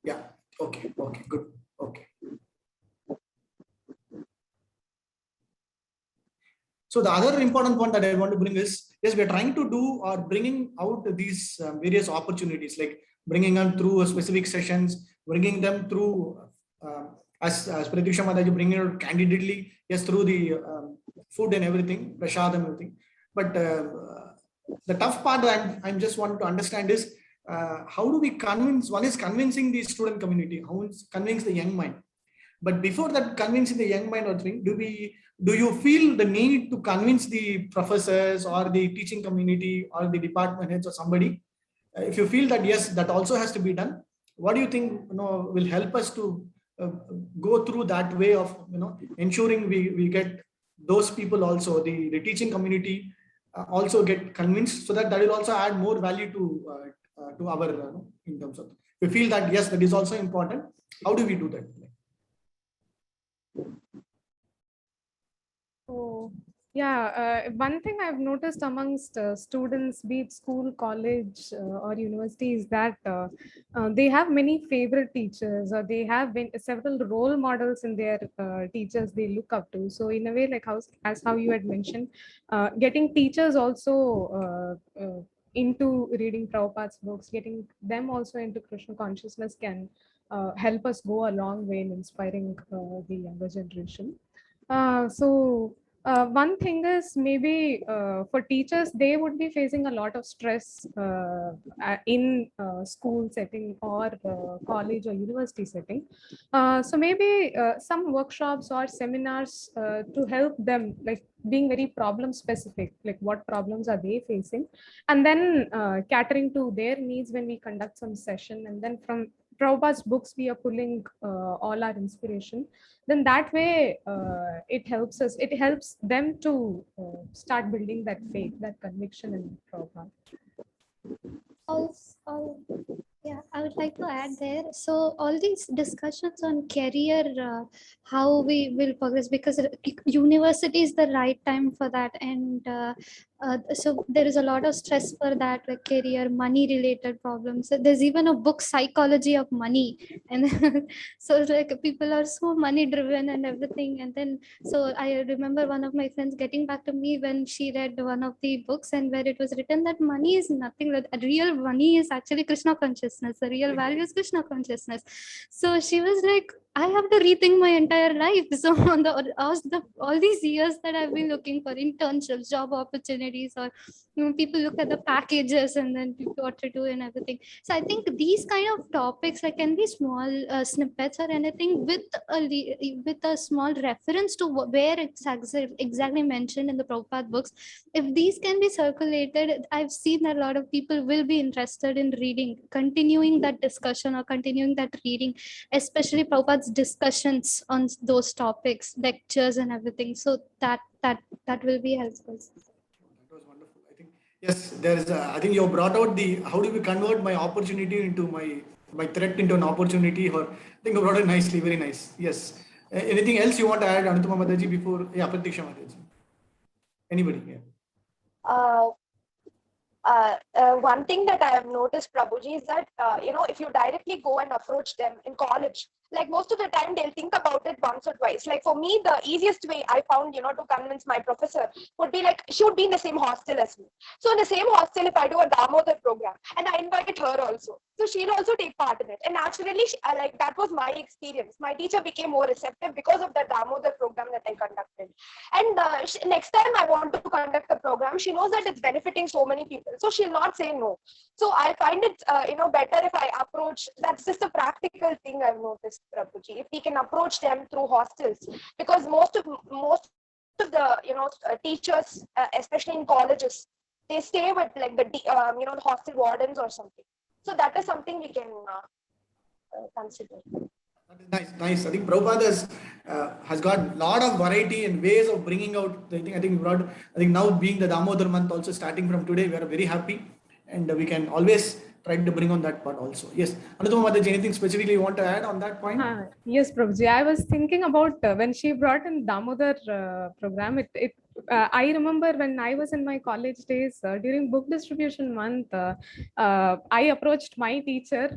A: Yeah. Okay. Good. Okay. So the other important point that I want to bring is, yes, we are trying to do or bringing out these various opportunities, like bringing them through specific sessions, bringing them through as Pratyusha Mataji bringing it candidly, yes, through the food and everything, prasad and everything. But the tough part that I'm just wanting to understand is how do we convince? One is convincing the student community, how is convince the young mind. But before that, convincing the young mind or thing, do you feel the need to convince the professors or the teaching community or the department heads or somebody? If you feel that yes, that also has to be done, what do you think will help us to go through that way of ensuring we get those people also, the teaching community also get convinced, so that will also add more value to our in terms of, we feel that yes, that is also important. How do we do that?
C: So yeah, one thing I've noticed amongst students, be it school, college, or university, is that they have many favorite teachers, or they have several role models in their teachers they look up to. So in a way, like how you had mentioned, getting teachers also into reading Prabhupada's books, getting them also into Krishna consciousness can help us go a long way in inspiring the younger generation. One thing is, maybe for teachers, they would be facing a lot of stress in school setting or college or university setting. So maybe some workshops or seminars to help them, like being very problem specific, like what problems are they facing, and then catering to their needs when we conduct some session, and then from Prabhupada's books we are pulling all our inspiration. Then that way it helps them to start building that faith, that conviction in Prabhupada.
D: Also, yeah, I would like to add there. So all these discussions on career, how we will progress, because university is the right time for that. And so there is a lot of stress for that, like career, money related problems. So there's even a book, Psychology of Money. And so like people are so money driven and everything. And then, so I remember one of my friends getting back to me when she read one of the books, and where it was written that money is nothing, that real money is actually Krishna consciousness. The real value is Krishna consciousness. So she was like, I have to rethink my entire life. So all these years that I've been looking for internships, job opportunities, or people look at the packages and then what to do and everything. So I think these kind of topics, like, can be small snippets or anything with with a small reference to where it's exactly mentioned in the Prabhupada books. If these can be circulated, I've seen that a lot of people will be interested in reading, continuing that discussion or continuing that reading, especially Prabhupada's discussions on those topics, lectures and everything. So that will be helpful.
A: That was wonderful. I think yes, there is. I think you brought out the how do we convert my opportunity into my threat into an opportunity. Or I think you brought it nicely. Very nice. Yes. Anything else you want to add, Anutama Mataji, before Pratiksha Mataji? Anybody? Yeah.
B: Uh, One thing that I have noticed, Prabhuji, is that, if you directly go and approach them in college, like most of the time they'll think about it once or twice. Like for me, the easiest way I found, to convince my professor would be like, she would be in the same hostel as me. So in the same hostel, if I do a Damodar program and I invite her also, so she'll also take part in it. And naturally, like that was my experience. My teacher became more receptive because of the Damodar program that I conducted. And next time I want to conduct the program, she knows that it's benefiting so many people. So she'll not say no. So I find it, better if I approach. That's just a practical thing I've noticed, Prabhuji. If we can approach them through hostels, because most of the teachers, especially in colleges, they stay with like the hostel wardens or something. So that is something we can consider.
A: That is nice, nice. I think Prabhupada has got a lot of variety and ways of bringing out. I think brought. I think now being the Damodar month, also starting from today, we are very happy, and we can always try to bring on that part also. Yes, Anutama Mataji, anything specifically you want to add on that point?
C: Yes, Prabhuji. I was thinking about when she brought in Damodar program. I remember when I was in my college days during book distribution month, I approached my teacher.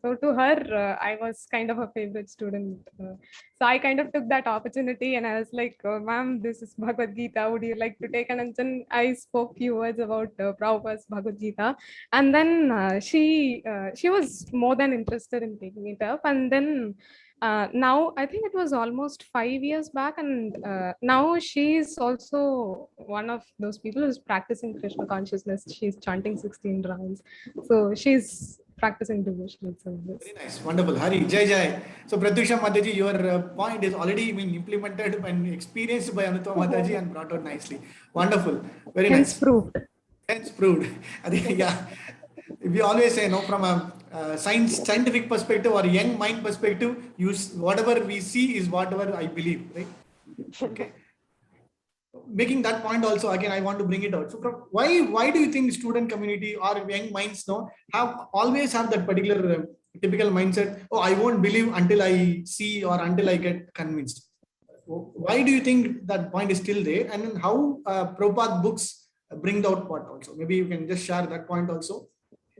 C: So to her, I was kind of a favorite student. So I kind of took that opportunity and I was like, oh, ma'am, this is Bhagavad Gita. Would you like to take? And then I spoke few words about Prabhupada's Bhagavad Gita. And then she was more than interested in taking it up. And then now I think it was almost 5 years back, and now she's also one of those people who's practicing Krishna consciousness. She's chanting 16 rounds, so she's practicing devotional service.
A: Very nice, wonderful. Hari, Jai Jai. So Pratyusha Mataji, your point is already being implemented and experienced by Anutama Mataji and brought out nicely. Wonderful, very
C: Hence
A: nice.
C: proved.
A: Hence proved. I think, yeah. We always say, from a scientific perspective or young mind perspective, whatever we see is whatever I believe, right? Okay. Making that point also, again, I want to bring it out. So why do you think student community or young minds always have that particular typical mindset? Oh, I won't believe until I see or until I get convinced. Why do you think that point is still there? And then how Prabhupada books bring out part also? Maybe you can just share that point also.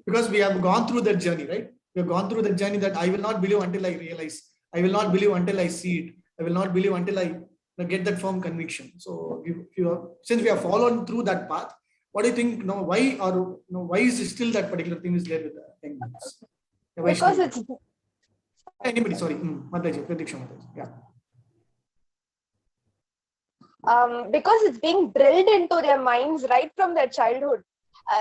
A: Because we have gone through that journey, right? We have gone through that journey that I will not believe until I realize. I will not believe until I see it. I will not believe until I get that firm conviction. So, since we have followed through that path, what do you think? Why is it still that particular thing is there with the young minds?
B: Because it's
A: anybody. Sorry, Mataji, Pratiksha Mataji. Yeah.
B: Because it's being drilled into their minds right from their childhood.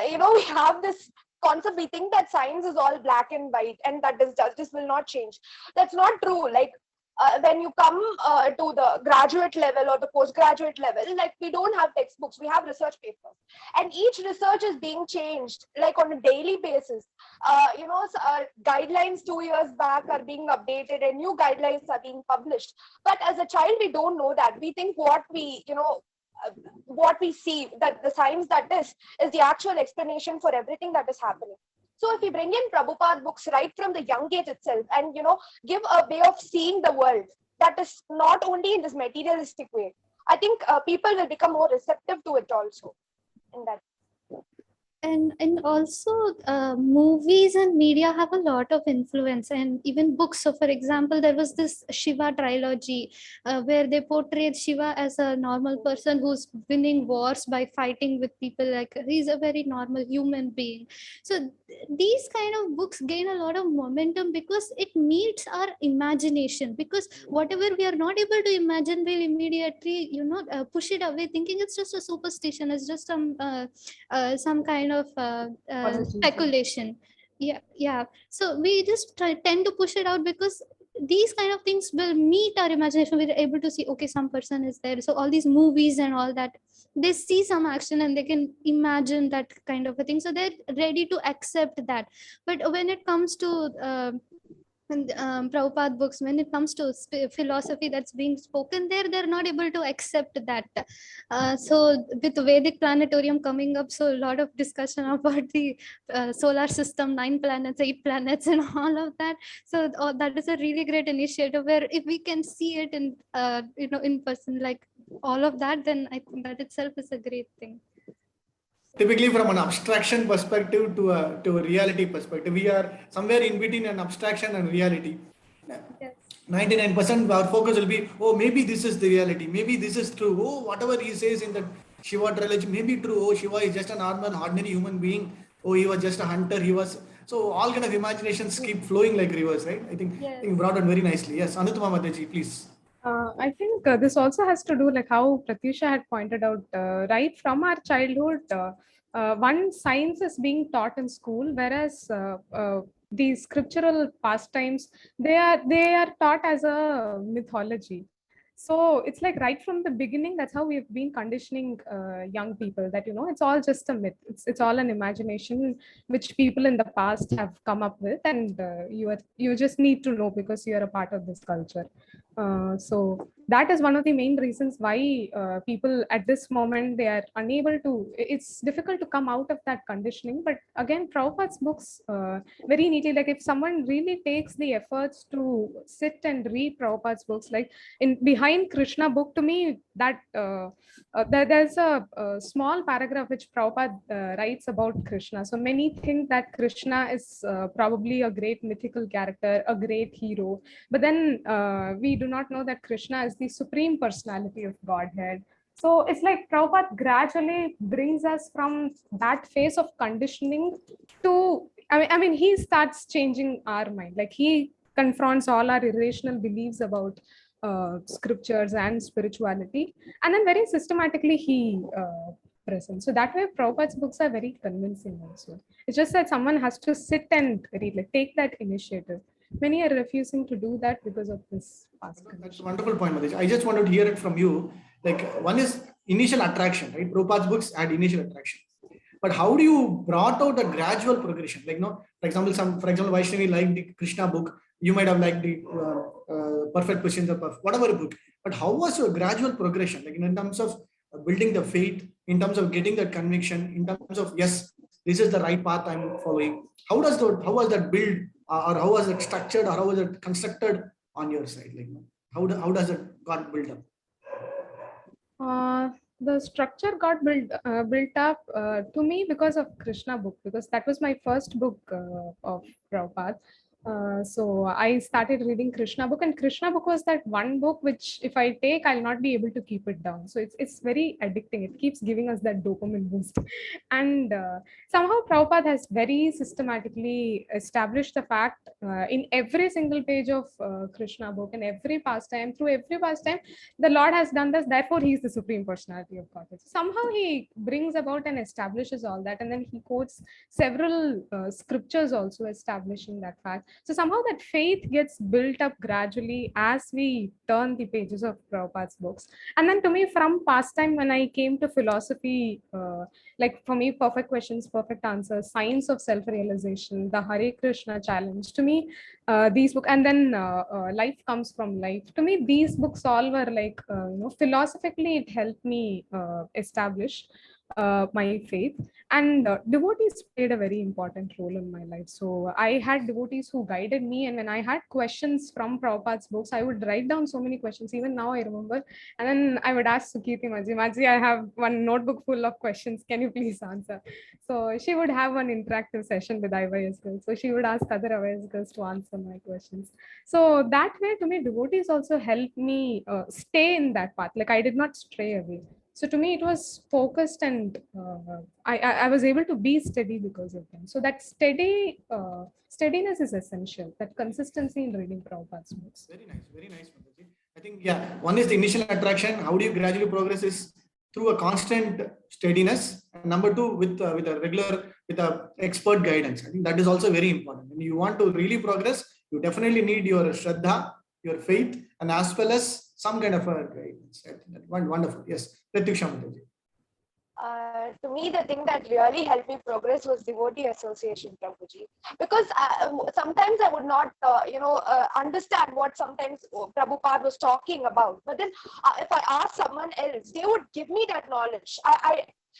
B: We have this concept. We think that science is all black and white and that this justice will not change. That's not true. Like when you come to the graduate level or the postgraduate level, like we don't have textbooks, we have research papers, and each research is being changed like on a daily basis. Guidelines 2 years back are being updated and new guidelines are being published. But as a child, we don't know that. We think what we see, that the science that is the actual explanation for everything that is happening. So if we bring in Prabhupada books right from the young age itself and, give a way of seeing the world that is not only in this materialistic way, I think people will become more receptive to it also in that.
D: And also movies and media have a lot of influence, and even books. So for example, there was this Shiva trilogy where they portrayed Shiva as a normal person who's winning wars by fighting with people, like he's a very normal human being. So these kind of books gain a lot of momentum because it meets our imagination, because whatever we are not able to imagine, we'll immediately push it away, thinking it's just a superstition, it's just some kind of speculation. Yeah. So we just tend to push it out because these kind of things will meet our imagination. We're able to see, okay, some person is there. So all these movies and all that, they see some action and they can imagine that kind of a thing. So they're ready to accept that. But when it comes to and Prabhupada books, when it comes to philosophy that's being spoken there, they're not able to accept that. So with Vedic planetarium coming up, so a lot of discussion about the solar system, 9 planets, 8 planets, and all of that. So that is a really great initiative where if we can see it in in person, like all of that, then I think that itself is a great thing.
A: Typically, from an abstraction perspective to a reality perspective, we are somewhere in between an abstraction and reality.
D: Yes.
A: 99% our focus will be, oh, maybe this is the reality, maybe this is true, oh, whatever he says in the Shiva trilogy may be true, oh, Shiva is just an ordinary human being, oh, he was just a hunter, he was. So all kind of imaginations keep flowing like rivers, right? I think you brought it very nicely. Yes, Anutama Mataji, please.
C: I think this also has to do, like how Pratyusha had pointed out, right from our childhood, one science is being taught in school, whereas these scriptural pastimes, they are taught as a mythology. So it's like right from the beginning, that's how we've been conditioning young people, that it's all just a myth. It's all an imagination which people in the past have come up with, and you just need to know because you are a part of this culture. So that is one of the main reasons why people at this moment, they are unable to, it's difficult to come out of that conditioning. But again, Prabhupada's books very neatly, like if someone really takes the efforts to sit and read Prabhupada's books, like in behind Krishna book, to me, that there's a small paragraph which Prabhupada writes about Krishna. So many think that Krishna is probably a great mythical character, a great hero, but then we do not know that Krishna is the supreme personality of Godhead. So it's like Prabhupada gradually brings us from that phase of conditioning to, I mean, he starts changing our mind. Like he confronts all our irrational beliefs about scriptures and spirituality, and then very systematically he presents. So that way, Prabhupada's books are very convincing also. It's just that someone has to sit and read, like take that initiative. Many are refusing to do that because of this past.
A: That's a wonderful point, Madish. I just wanted to hear it from you. Like one is initial attraction, right? Prabhupada's books had initial attraction. But how do you brought out a gradual progression? Like, for example, Vaishnavi liked the Krishna book. You might have liked the Perfect Questions of whatever book. But how was your gradual progression? Like in terms of building the faith, in terms of getting that conviction, in terms of, yes, this is the right path I'm following. How was that build, or how was it structured, or how was it constructed on your side? Like, how does it got built up?
C: The structure got built up to me because of Krishna book, because that was my first book of Prabhupada. So I started reading Krishna book, and Krishna book was that one book which if I take, I'll not be able to keep it down. So it's very addicting. It keeps giving us that dopamine boost. And somehow Prabhupada has very systematically established the fact in every single page of Krishna book, and every pastime, through every pastime, the Lord has done this, therefore he is the supreme personality of Godhead. So somehow he brings about and establishes all that, and then he quotes several scriptures also establishing that fact. So somehow that faith gets built up gradually as we turn the pages of Prabhupada's books. And then to me, from pastime, when I came to philosophy, like for me, Perfect Questions, Perfect Answers, Science of Self-Realization, the Hare Krishna Challenge, to me, these books, and then Life Comes from Life. To me, these books all were like, philosophically, it helped me establish. my faith. And devotees played a very important role in my life. So I had devotees who guided me, and when I had questions from Prabhupada's books, I would write down so many questions. Even now I remember, and then I would ask Sukirti Maji, I have one notebook full of questions. Can you please answer? So she would have one interactive session with IYS girls. So she would ask other IYS girls to answer my questions. So that way, to me, devotees also helped me stay in that path. Like I did not stray away. So to me, it was focused, and I was able to be steady because of them. So that steadiness is essential. That consistency in reading Prabhupada's books.
A: Very nice, very nice, Mataji. I think, yeah, one is the initial attraction. How do you gradually progress is through a constant steadiness. And number two, with a expert guidance. I think that is also very important. When you want to really progress, you definitely need your Shraddha, your faith, and as well as some kind of a guidance. I think that wonderful. Yes, Pratiksha Mataji.
B: To me, the thing that really helped me progress was devotee association, Prabhuji. Because sometimes I would not, understand what sometimes Prabhupada was talking about. But then if I asked someone else, they would give me that knowledge.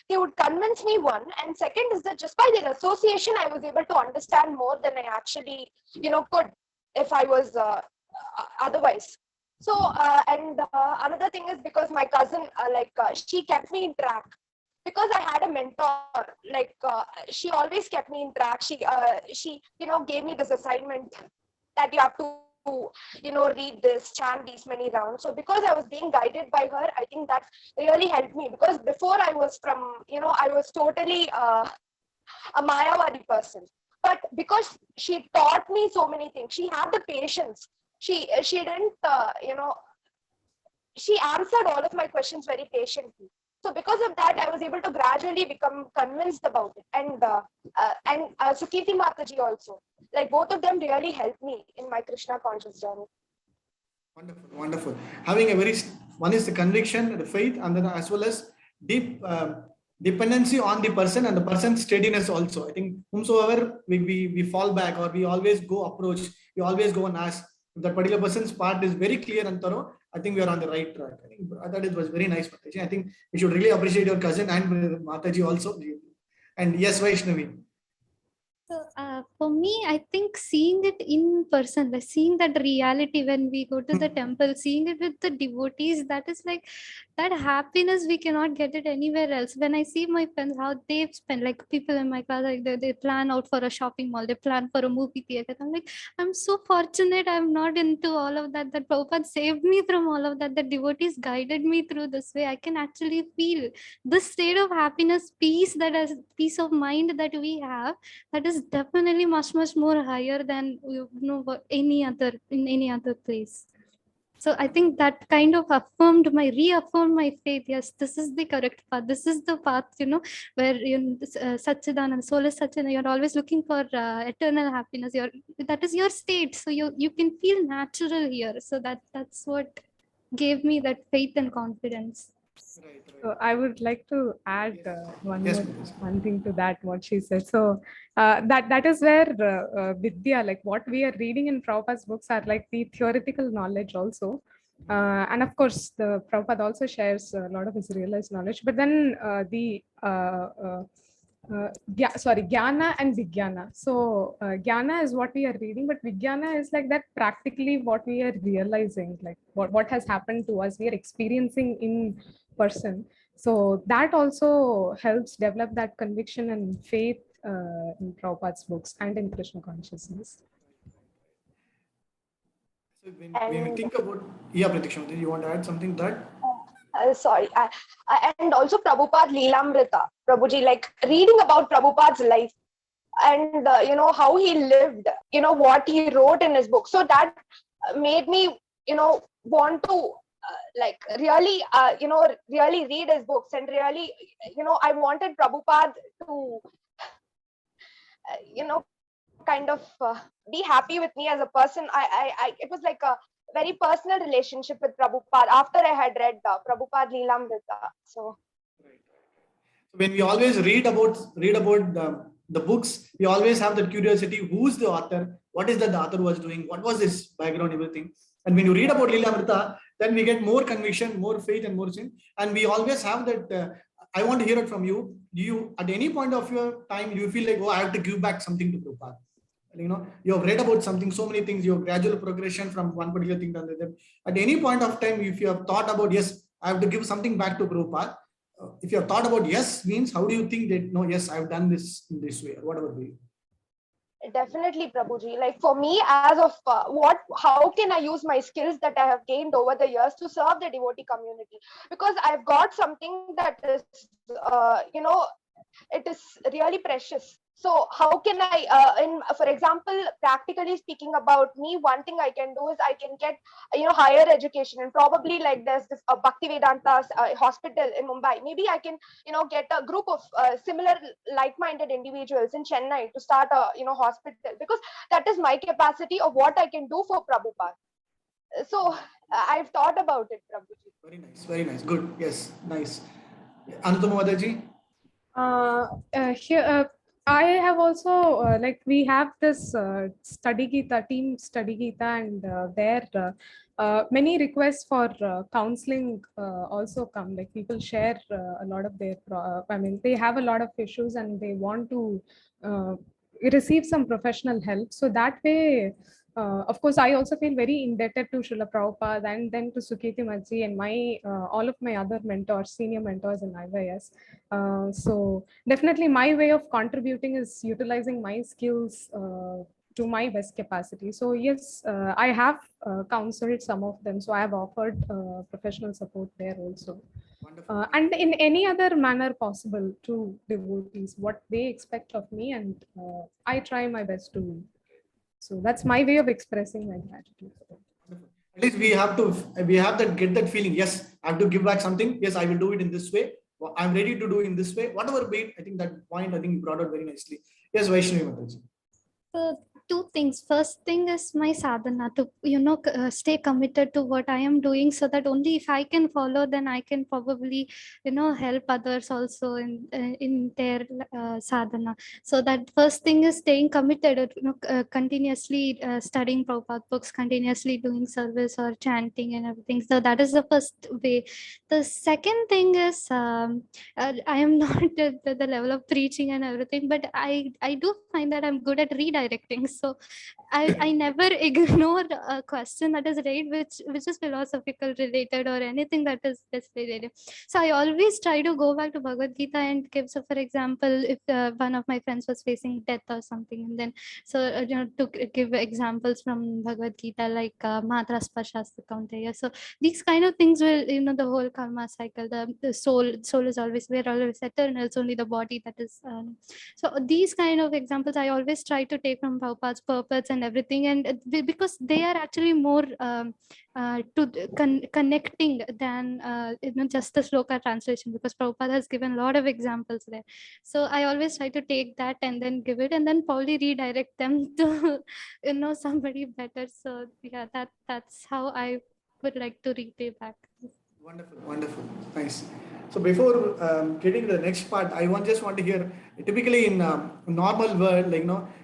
B: They would convince me, one. And second is that just by their association, I was able to understand more than I actually, could if I was otherwise. So, another thing is because my cousin, she kept me in track. Because I had a mentor, she always kept me in track. She gave me this assignment that you have to, read this, chant these many rounds. So because I was being guided by her, I think that really helped me. Because before I was I was totally a Mayavadi person. But because she taught me so many things, she had the patience. She didn't, she answered all of my questions very patiently. So because of that, I was able to gradually become convinced about it. And Sukirti Mataji also. Like both of them really helped me in my Krishna conscious journey.
A: Wonderful, wonderful. Having one is the conviction, the faith, and then as well as deep dependency on the person and the person's steadiness also. I think whomsoever we fall back, or we always go approach, we always go and ask. If that particular person's part is very clear and thorough, I think we are on the right track. I think that was very nice, Mataji. I think we should really appreciate your cousin and Mataji also. And yes, Vaishnavi.
D: So for me, I think seeing it in person, like seeing that reality when we go to the temple, seeing it with the devotees, that is like that happiness we cannot get it anywhere else. When I see my friends, how they've spent, like people in my class, like they plan out for a shopping mall, they plan for a movie theater. I'm like, I'm so fortunate I'm not into all of that. That Prabhupada saved me from all of that. The devotees guided me through this way. I can actually feel this state of happiness, peace, that is peace of mind that we have. That is definitely much more higher than any other place. So I think that kind of reaffirmed my faith. Yes, this is the correct path. This is the path, where Satchidanand, soul is Satchidanand. You're always looking for eternal happiness. That is your state. So you can feel natural here. So that's what gave me that faith and confidence.
A: Right.
C: So I would like to add one thing to that, what she said. So that is where Vidya, like what we are reading in Prabhupada's books, are like the theoretical knowledge also. And of course, the Prabhupada also shares a lot of his realized knowledge. But then Jnana and Vijnana. So Jnana is what we are reading, but Vijnana is like that practically what we are realizing, like what has happened to us, we are experiencing in person. So that also helps develop that conviction and faith in Prabhupada's books and in Krishna consciousness.
A: So when we think about, yeah, Pratiksha, you want to add something to that?
B: Sorry, and also Prabhupada Leelamrita, Prabhuji, like reading about Prabhupada's life and how he lived, what he wrote in his book. So that made me, want to really read his books, and really, I wanted Prabhupada to, kind of be happy with me as a person. It was like a very personal relationship with Prabhupada after I had read Prabhupada Leelamrita. So
A: when we always read about the books, we always have that curiosity: who's the author, what is that the author was doing, what was his background, everything. And when you read about Leelamrita, then we get more conviction, more faith, and more sin. And we always have that I want to hear it from you. Do you, at any point of your time, do you feel like, oh, I have to give back something to Prabhupada? You have read about something, so many things, your gradual progression from one particular thing to another. At any point of time, if you have thought about, yes, I have to give something back to Prabhupada, if you have thought about yes means, how do you think that, no, yes, I've done this in this way, or whatever way?
B: Definitely, Prabhuji. Like for me, as of how can I use my skills that I have gained over the years to serve the devotee community? Because I've got something that is, it is really precious. So how can I, for example, practically speaking about me, one thing I can do is I can get, higher education, and probably like there's this Bhaktivedanta hospital in Mumbai. Maybe I can, get a group of similar like-minded individuals in Chennai to start a, hospital, because that is my capacity of what I can do for Prabhupada. So I've thought about it, Prabhuji.
A: Very nice, very nice. Good. Yes, nice. Anutama Madaji?
C: Here, I have also like we have this study Gita team study Gita, and there many requests for counseling also come. Like people share a lot of their I mean they have a lot of issues and they want to receive some professional help. So that way, of course, I also feel very indebted to Srila Prabhupada and then to Suketi Maji and my all of my other mentors, senior mentors in IYS. So definitely my way of contributing is utilizing my skills to my best capacity. So yes, I have counseled some of them. So I have offered professional support there also. And in any other manner possible to devotees, what they expect of me, and I try my best to. So that's my way of expressing my gratitude.
A: At least we have that, get that feeling. Yes, I have to give back something. Yes, I will do it in this way. I'm ready to do in this way. Whatever be it, I think that point, I think you brought out very nicely. Yes, Vaishnavi Mataji.
D: Two things. First thing is my sadhana to stay committed to what I am doing, so that only if I can follow, then I can probably help others also in their sadhana. So that first thing is staying committed, continuously studying Prabhupada books, continuously doing service or chanting and everything. So that is the first way. The second thing is I am not at the level of preaching and everything, but I do find that I'm good at redirecting. So I never ignore a question that is raised which is philosophical related or anything that is related. So I always try to go back to Bhagavad Gita and give. So for example, if one of my friends was facing death or something, and then to give examples from Bhagavad Gita like Matra Spashastra Kaunteya. So these kind of things will, the whole karma cycle, the soul is always, we're always eternal. It's only the body that is so these kind of examples I always try to take from Prabhupada's purpose and everything, and because they are actually more connecting than just the sloka translation, because Prabhupada has given a lot of examples there. So I always try to take that and then give it, and then probably redirect them to somebody better. So yeah, that's how I would like to repay back.
A: Wonderful, wonderful, nice. So before getting to the next part, I just want to hear, typically in normal world,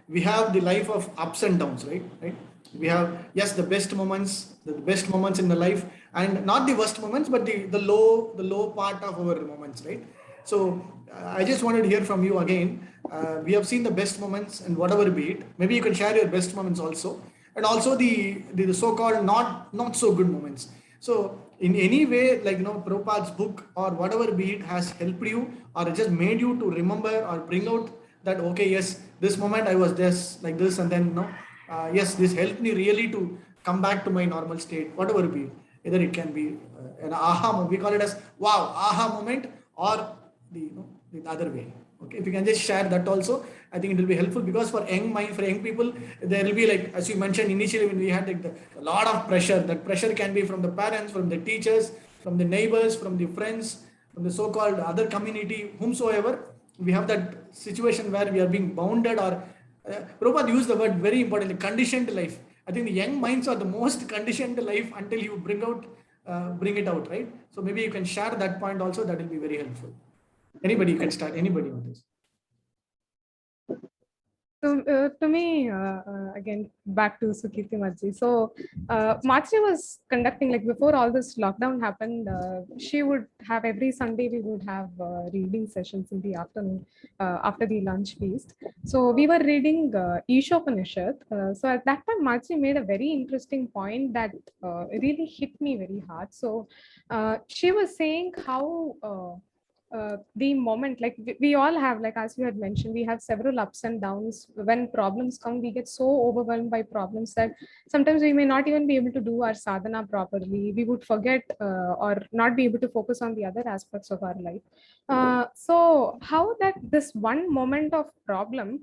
A: we have the life of ups and downs, right? We have, yes, the best moments in the life, and not the worst moments, but the low part of our moments, right? So I just wanted to hear from you again. We have seen the best moments and whatever be it. Maybe you can share your best moments also, and also the so-called not so good moments. So in any way, Prabhupada's book or whatever be it has helped you, or it just made you to remember or bring out that, okay, yes, this moment I was this like this, and then yes, this helped me really to come back to my normal state, whatever be it. Either it can be an aha moment, we call it as wow, aha moment, or the other way. Okay, if you can just share that also, I think it will be helpful, because for young people, there will be, like as you mentioned initially, when we had a lot of pressure. That pressure can be from the parents, from the teachers, from the neighbors, from the friends, from the so-called other community, whomsoever. We have that situation where we are being bounded, or Prabhupada used the word very importantly, conditioned life. I think the young minds are the most conditioned life until you bring it out, right? So maybe you can share that point also. That will be very helpful. Anybody, you can start. Anybody on this?
C: To me, again, back to Sukirti Maji. So, Machi was conducting, like before all this lockdown happened, she would have every Sunday, we would have reading sessions in the afternoon after the lunch feast. So, we were reading Ishopanishad. So, at that time, Machi made a very interesting point that really hit me very hard. So, she was saying how the moment, like we all have, like as you had mentioned, we have several ups and downs. When problems come, we get so overwhelmed by problems that sometimes we may not even be able to do our sadhana properly. We would forget or not be able to focus on the other aspects of our life. So how that this one moment of problem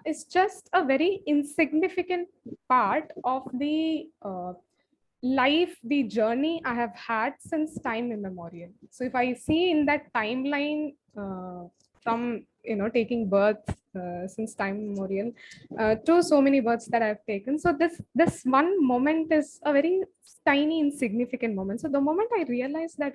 C: is just a very insignificant part of the life, the journey I have had since time immemorial. So if I see in that timeline from taking birth since time immemorial to so many births that I've taken, so this one moment is a very tiny insignificant moment. So the moment I realized that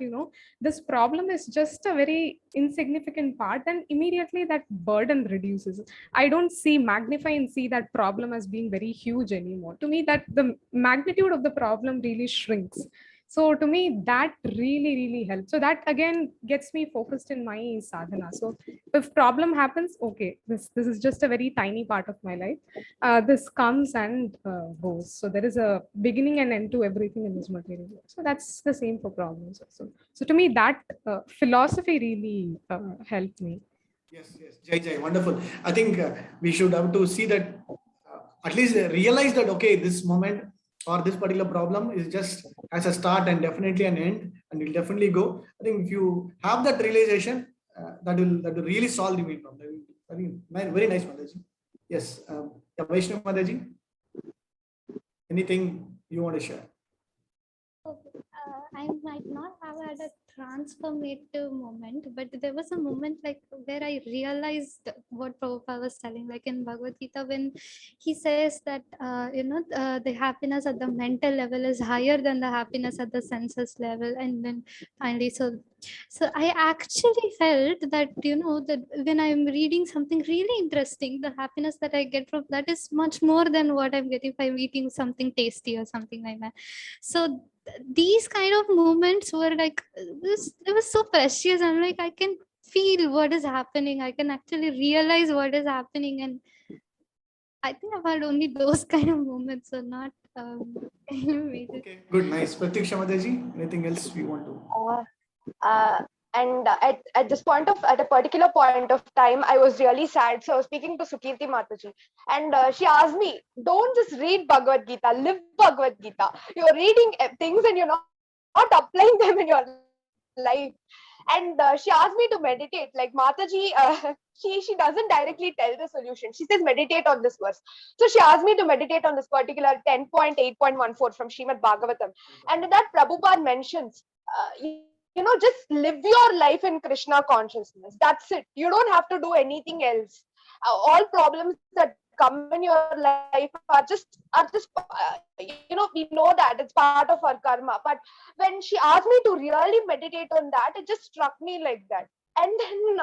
C: this problem is just a very insignificant part, then immediately that burden reduces. I don't magnify and see that problem as being very huge anymore. To me, that the magnitude of the problem really shrinks. So to me, that really helps. So that again gets me focused in my sadhana. So if problem happens, okay, this is just a very tiny part of my life. This comes and goes. So there is a beginning and end to everything in this material world. So that's the same for problems also. So to me, that philosophy really helped me.
A: Yes, Jai, wonderful. I think we should have to see that, at least realize that, okay, this moment or this particular problem is just as a start and definitely an end, and will definitely go. I think if you have that realization, that will really solve the main problem. Very nice, Mataji. Yes, Vaishnav Mataji, anything you want to share?
D: I might not have had a transformative moment, but there was a moment like where I realized what Prabhupada was telling, like in Bhagavad Gita, when he says that the happiness at the mental level is higher than the happiness at the senses level, and then finally, so I actually felt that that when I'm reading something really interesting, the happiness that I get from that is much more than what I'm getting if I'm eating something tasty or something like that. So these kind of moments were like it was so precious. I'm like, I can feel what is happening, I can actually realize what is happening, and I think I've had only those kind of moments, so not
A: Okay, good, nice. Pratiksha Mataji, anything else we want to?
B: And at this point at a particular point of time, I was really sad. So I was speaking to Sukirti Mataji, and she asked me, don't just read Bhagavad Gita, live Bhagavad Gita. You're reading things and you're not applying them in your life. And she asked me to meditate. Like Mataji, she doesn't directly tell the solution. She says meditate on this verse. So she asked me to meditate on this particular 10.8.14 from Srimad Bhagavatam. And in that, Prabhupada mentions, just live your life in Krishna consciousness. That's it. You don't have to do anything else. All problems that come in your life are just we know that it's part of our karma. But when she asked me to really meditate on that, it just struck me like that. And then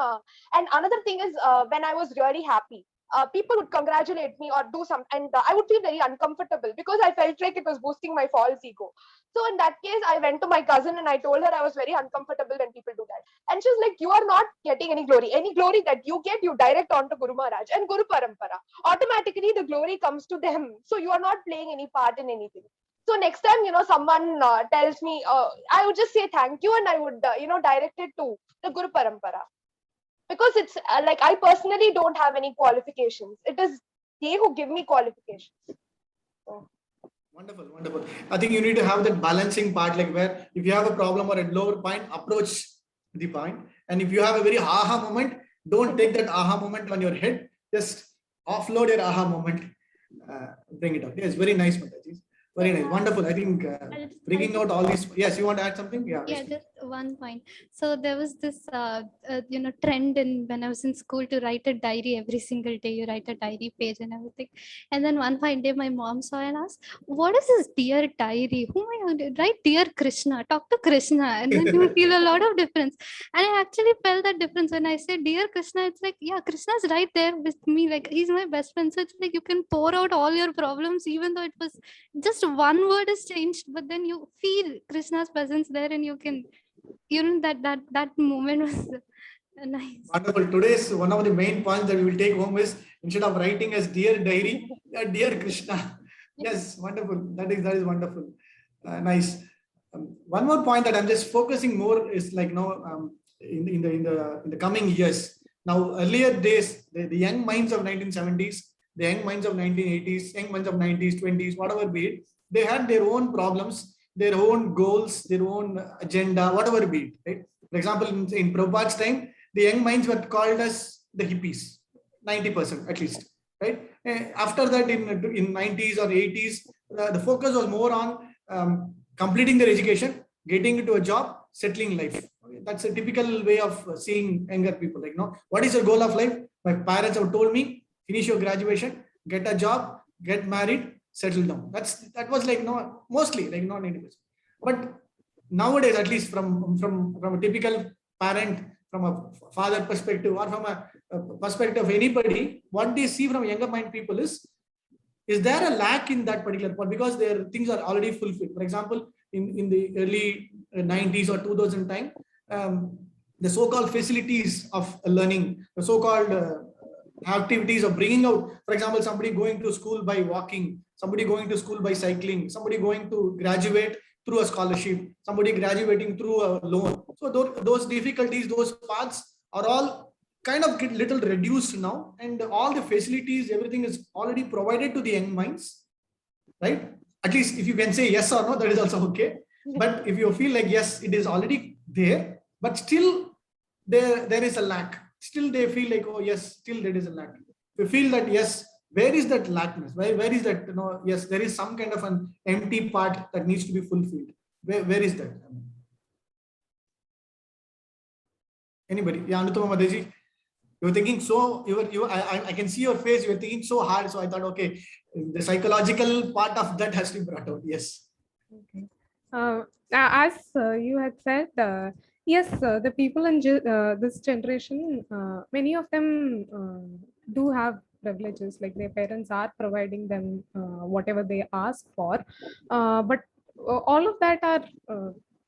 B: and another thing is, when I was really happy, people would congratulate me or do something, and I would feel very uncomfortable because I felt like it was boosting my false ego. So in that case, I went to my cousin and I told her I was very uncomfortable when people do that. And she's like, you are not getting any glory. Any glory that you get, you direct onto Guru Maharaj and Guru Parampara. Automatically, the glory comes to them. So you are not playing any part in anything. So next time, someone tells me, I would just say thank you, and I would, direct it to the Guru Parampara. Because it's like, I personally don't have any qualifications. It is they who give me qualifications. So.
A: Wonderful. I think you need to have that balancing part, like where if you have a problem or a lower point, approach the point. And if you have a very aha moment, don't take that aha moment on your head. Just offload your aha moment, bring it up. Yes, very nice, Mataji. Very nice, wonderful. I think bringing
D: I'll
A: out all these. Yes, you want to add something? Yeah.
D: Yeah,
A: Vishnu.
D: just one point. So there was this, trend in when I was in school to write a diary every single day. You write a diary page and everything. And then one fine day, my mom saw and asked, "What is this dear diary? Who am I going to write? Dear Krishna. Talk to Krishna, and then you will feel a lot of difference." And I actually felt that difference when I say Dear Krishna. It's like, yeah, Krishna's right there with me. Like, he's my best friend. So it's like you can pour out all your problems, even though it was just one word is changed, but then you feel Krishna's presence there, and you can, that moment was nice.
A: Wonderful. Today's one of the main points that we will take home is, instead of writing as dear diary, dear Krishna. Yes, wonderful. That is wonderful. Nice. One more point that I'm just focusing more is like in the coming years. Now, earlier days, the young minds of 1970s, the young minds of 1980s, young minds of 90s, 20s, whatever be it, they had their own problems, their own goals, their own agenda, whatever be it. Right? For example, in Prabhupada's time, the young minds were called as the hippies, 90% at least. Right? After that, in 90s or 80s, the focus was more on completing their education, getting into a job, settling life. Okay? That's a typical way of seeing younger people. Like, what is your goal of life? My parents have told me, finish your graduation, get a job, get married, settle down. That was like mostly like not 90%. But nowadays, at least from a typical parent, from a father perspective, or from a perspective of anybody, what they see from younger mind people is there a lack in that particular part, because their things are already fulfilled. For example, in the early 90s or 2000 time, the so-called facilities of learning, the so-called activities of bringing out, for example, somebody going to school by walking, somebody going to school by cycling, somebody going to graduate through a scholarship, somebody graduating through a loan. So those difficulties, those paths are all kind of get little reduced now, and all the facilities, everything is already provided to the young minds, right? At least if you can say yes or no, that is also okay. But if you feel like yes, it is already there, but still there is a lack. Still they feel like, oh yes, still there is a lack. If you feel that yes, where is that lackness? Where is that? Yes, there is some kind of an empty part that needs to be fulfilled. Where is that? Anybody? Yeah, Anutama Madaji. You were thinking so. I can see your face. You were thinking so hard. So I thought, okay, the psychological part of that has to be brought out. Yes.
C: Okay. As you had said, yes, the people in this generation, many of them do have privileges, like their parents are providing them whatever they ask for, but all of that are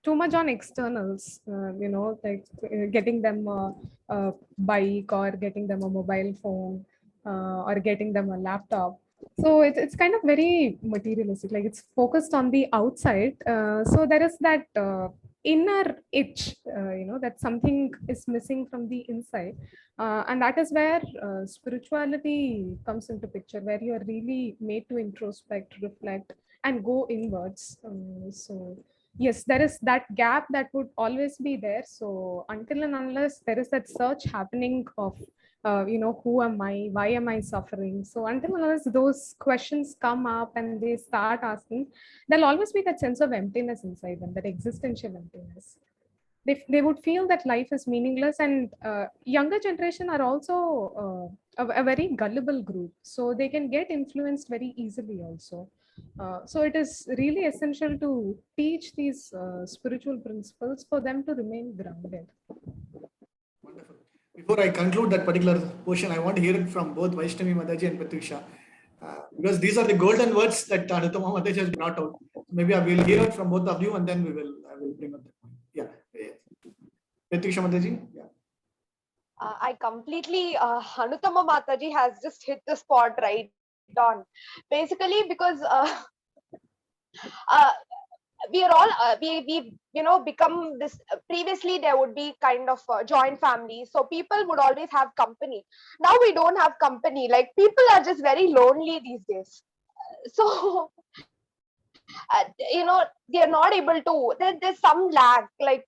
C: too much on externals, like getting them a bike, or getting them a mobile phone, or getting them a laptop. So it's kind of very materialistic, like it's focused on the outside. So there is that inner itch, that something is missing from the inside. And that is where spirituality comes into picture, where you are really made to introspect, reflect, and go inwards. So yes, there is that gap that would always be there. So until and unless there is that search happening of who am I? Why am I suffering? So until unless those questions come up and they start asking, there'll always be that sense of emptiness inside them, that existential emptiness. They would feel that life is meaningless. And younger generation are also a very gullible group, so they can get influenced very easily also. So it is really essential to teach these spiritual principles for them to remain grounded.
A: Wonderful. Before I conclude that particular portion, I want to hear it from both Vaishnavi Mataji and Pratiksha, because these are the golden words that Anutama Mataji has brought out. Maybe I will hear it from both of you, and then I will bring up that point. Yeah. Pratiksha Mataji. Yeah.
B: I completely, Anutama Mataji has just hit the spot right on. Basically, because we are all we become this. Previously there would be kind of joint families, so people would always have company. Now we don't have company. Like, people are just very lonely these days. So they're not able to, there's some lag. Like,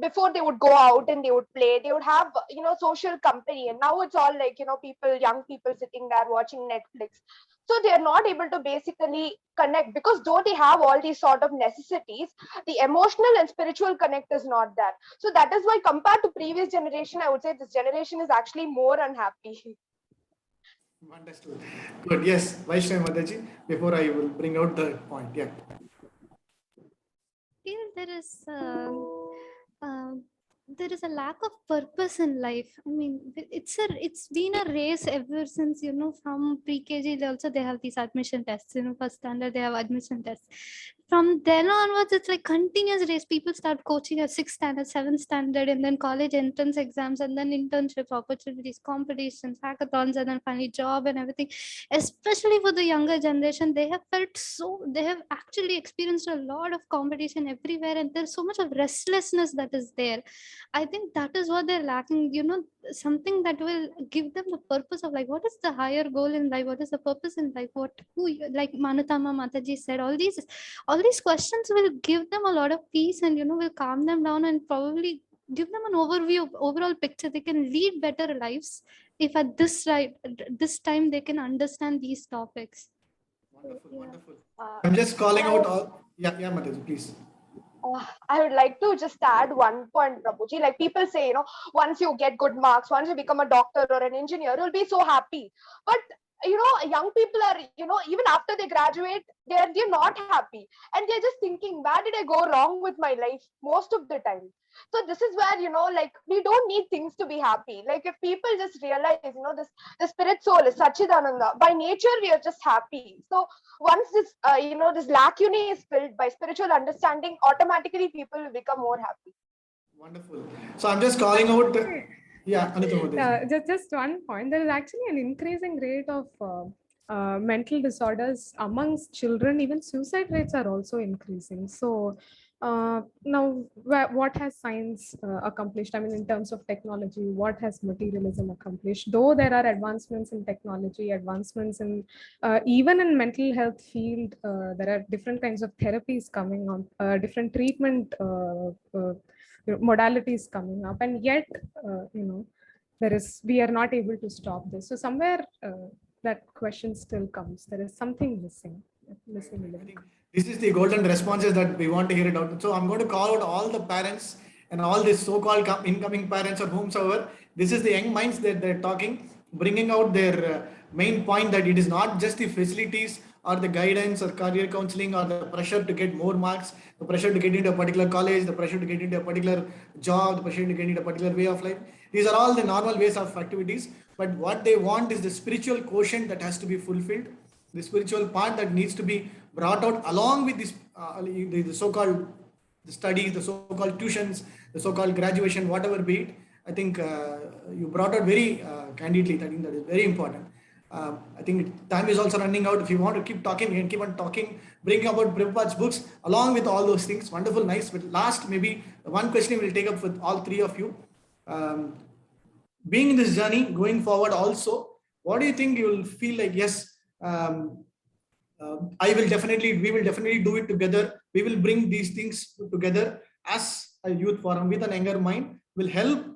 B: before they would go out and they would play, they would have social company, and now it's all like young people sitting there watching Netflix. So they are not able to basically connect, because though they have all these sort of necessities, the emotional and spiritual connect is not there. So that is why, compared to previous generation, I would say this generation is actually more unhappy.
A: Understood. Good. Yes, Vaishnavi Mataji, before I will bring out the point. Yeah.
D: Feel there is a lack of purpose in life. I mean, it's been a race ever since, from pre-KG also they have these admission tests, first standard they have admission tests. From then onwards, it's like continuous race. People start coaching at 6th standard, 7th standard, and then college entrance exams, and then internship opportunities, competitions, hackathons, and then finally job and everything. Especially for the younger generation, they have actually experienced a lot of competition everywhere, and there's so much of restlessness that is there. I think that is what they're lacking, something that will give them the purpose of, like, what is the higher goal in life, what is the purpose in life, like Manatama Mataji said, all these questions will give them a lot of peace, and will calm them down, and probably give them an overview of overall picture. They can lead better lives if at this time they can understand these topics.
A: Wonderful,
D: Yeah.
A: wonderful.
B: Uh,
A: I'm just calling
B: and
A: out all. Yeah, yeah, Mataji, please.
B: I would like to just add one point, Prabhuji. Like people say, once you get good marks, once you become a doctor or an engineer, you'll be so happy. But young people are, even after they graduate, they're not happy, and they're just thinking, where did I go wrong with my life? Most of the time. So this is where, like, we don't need things to be happy. Like if people just realize, this the spirit soul is Sachidananda. By nature, we are just happy. So once this this lacunae is filled by spiritual understanding, automatically people will become more happy.
A: Wonderful. So I'm just calling out. Yeah, Anita.
C: Just one point. There is actually an increasing rate of mental disorders amongst children. Even suicide rates are also increasing. So now, what has science accomplished? I mean, in terms of technology, what has materialism accomplished? Though there are advancements in technology, advancements in even in mental health field, there are different kinds of therapies coming on, different treatment modalities coming up, and yet we are not able to stop this. So somewhere that question still comes. There is something missing in the
A: I think
C: book.
A: this is the golden responses that we want to hear it out. So I'm going to call out all the parents and all these so-called incoming parents or whomsoever. This is the young minds that they're talking, bringing out their main point that it is not just the facilities or the guidance or career counseling or the pressure to get more marks, the pressure to get into a particular college, the pressure to get into a particular job, the pressure to get into a particular way of life. These are all the normal ways of activities. But what they want is the spiritual quotient that has to be fulfilled, the spiritual part that needs to be brought out along with this the so-called the studies, the so-called tuitions, the so-called graduation, whatever be it. I think you brought out very candidly. I think that is very important. I think time is also running out. If you want to keep talking, we can keep on talking, bring about Prabhupada's books along with all those things. Wonderful, nice. But last, maybe one question we'll take up with all three of you. Being in this journey, going forward also, what do you think you will feel like, yes, we will definitely do it together. We will bring these things together as a youth forum with an younger mind, will help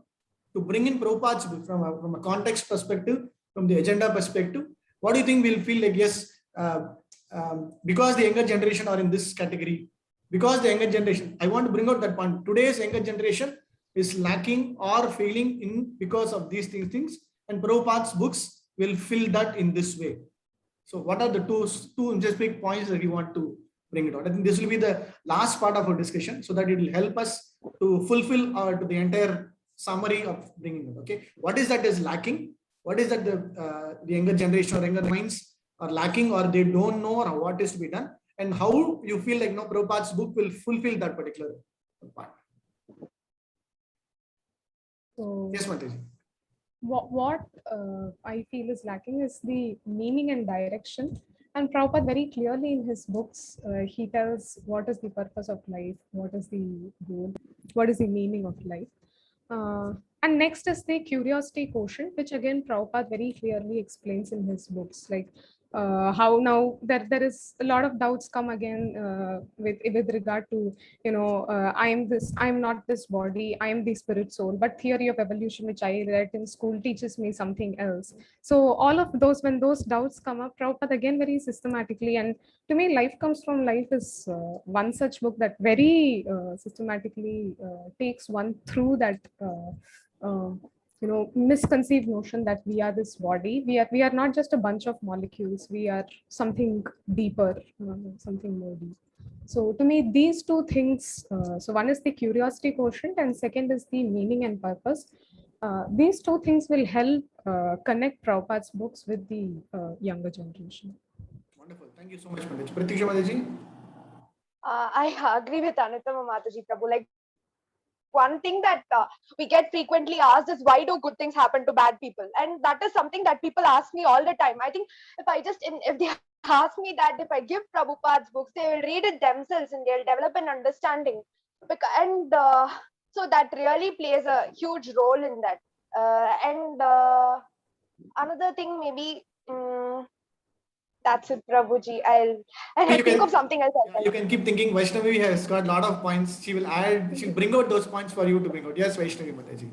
A: to bring in Prabhupada's from a context perspective, from the agenda perspective. What do you think we'll feel like, yes, because the younger generation are in this category, because the younger generation, I want to bring out that point. Today's younger generation is lacking or failing in because of these things, and Prabhupada's books will fill that in this way. So what are the two just big points that you want to bring it out? I think this will be the last part of our discussion, so that it will help us to fulfill to the entire summary of bringing it. Okay, what is that is lacking? What is that the younger generation or younger minds are lacking, or they don't know, or what is to be done, and how you feel like Prabhupada's book will fulfill that particular part.
C: So
A: Yes, Mataji.
C: What I feel is lacking is the meaning and direction. And Prabhupada very clearly in his books, he tells what is the purpose of life, what is the goal, what is the meaning of life. And next is the curiosity quotient, which again Prabhupada very clearly explains in his books. Like how now there is a lot of doubts come again with regard to, I'm not this body, I am the spirit soul, but theory of evolution which I read in school teaches me something else. So all of those, when those doubts come up, Prabhupada again very systematically, and to me Life Comes from Life is one such book that very systematically takes one through that misconceived notion that we are this body. We are not just a bunch of molecules, we are something deeper, something more deep. So to me these two things, so one is the curiosity quotient and second is the meaning and purpose. These two things will help connect Prabhupada's books with the younger generation.
A: Wonderful. Thank you so much, Mataji. Pratiksha Mataji.
B: I agree with Anutama Mataji Prabhu. Like, one thing that we get frequently asked is, why do good things happen to bad people? And that is something that people ask me all the time. I think if they ask me that, if I give Prabhupada's books, they will read it themselves and they'll develop an understanding. And so that really plays a huge role in that. Another thing, maybe that's it, Prabhuji. I'll think of something else.
A: You can keep thinking. Vaishnavi has got a lot of points. She'll bring out those points for you to bring out. Yes, Vaishnavi Mataji.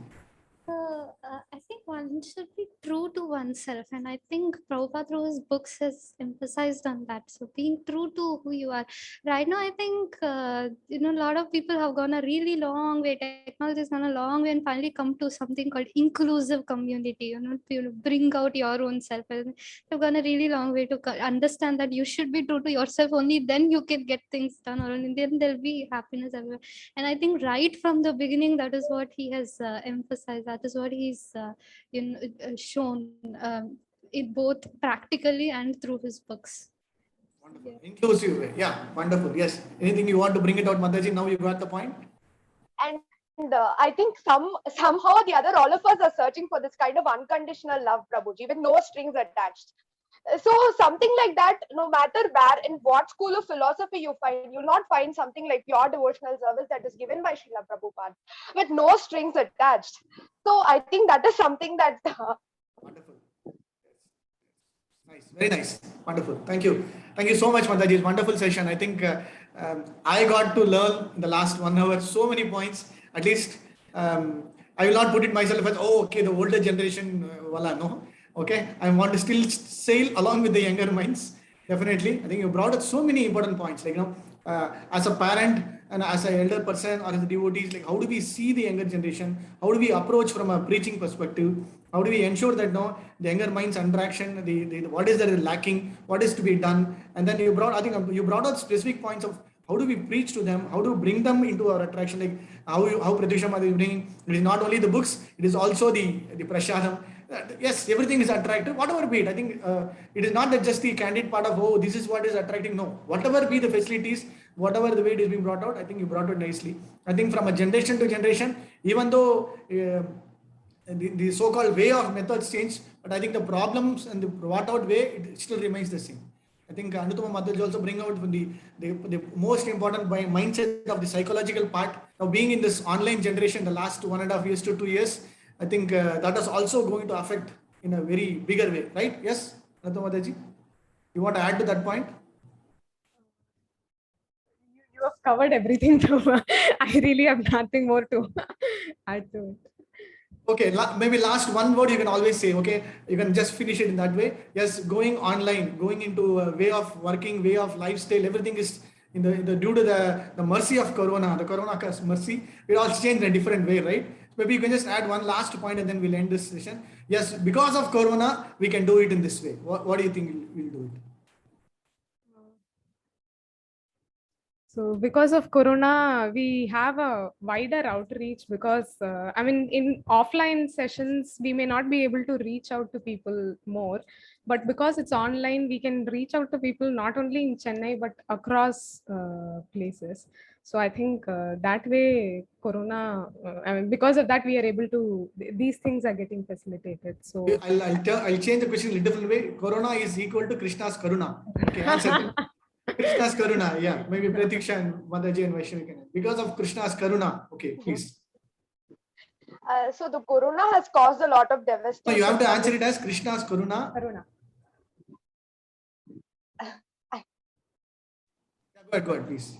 D: I think one should be true to oneself, and I think Prabhupada through his books has emphasized on that. So being true to who you are. Right now, I think a lot of people have gone a really long way. Technology has gone a long way and finally come to something called inclusive community. To bring out your own self. And they've gone a really long way to understand that you should be true to yourself. Only then you can get things done, or only then there'll be happiness everywhere. And I think right from the beginning, that is what he has emphasized. That is what he's shown it both practically and through his books.
A: Wonderful. Yeah. Inclusive way. Yeah, wonderful. Yes. Anything you want to bring it out, Mataji? Now you got the point.
B: And I think somehow or the other, all of us are searching for this kind of unconditional love, Prabhuji, with no strings attached. So something like that, no matter where, in what school of philosophy you find, you'll not find something like pure devotional service that is given by Srila Prabhupada with no strings attached. So I think that is something that...
A: Wonderful. Nice. Very nice. Wonderful. Thank you. Thank you so much, Mataji. Wonderful session. I think I got to learn in the last 1 hour so many points. At least I will not put it myself as, okay, the older generation, no. Okay, I want to still sail along with the younger minds. Definitely, I think you brought up so many important points. Like, as a parent and as an elder person or as a devotees, like how do we see the younger generation? How do we approach from a preaching perspective? How do we ensure that the younger minds interaction, the what is there lacking, what is to be done? And then you brought out specific points of how do we preach to them, how to bring them into our attraction, like how Pratyusha Mataji is bringing. It is not only the books, it is also the prasadam. Yes, everything is attractive, whatever be it. I think it is not that just the candid part of, oh, this is what is attracting. No, whatever be the facilities, whatever the way it is being brought out, I think you brought it nicely. I think from a generation to generation, even though the so-called way of methods change, but I think the problems and the brought out way, it still remains the same. I think Anutama Mataji also bring out the most important mindset of the psychological part of being in this online generation the last 1.5 years to 2 years. I think that is also going to affect in a very bigger way, right? Yes, Anutama Mataji, you want to add to that point?
C: You have covered everything, I really have nothing more to add to it.
A: Okay, maybe last one word you can always say, okay? You can just finish it in that way. Yes, going online, going into a way of working, way of lifestyle, everything is due to the mercy of Corona, the Corona mercy, it all changed in a different way, right? Maybe you can just add one last point and then we'll end this session. Yes, because of Corona, we can do it in this way. What do you think we'll do it?
C: So because of Corona, we have a wider outreach because, in offline sessions, we may not be able to reach out to people more, but because it's online, we can reach out to people not only in Chennai, but across places. So I think that way, Corona, because of that, we are able to, these things are getting facilitated. So
A: I'll change the question in a different way. Corona is equal to Krishna's Karuna. Okay, answer. Krishna's Karuna, yeah. Maybe Pratiksha and Mataji and Vaishnavi can. Because of Krishna's Karuna. Okay, please.
B: So the Corona has caused a lot of devastation.
A: No, you have to answer it as Krishna's Karuna.
C: Karuna.
A: Go ahead, please.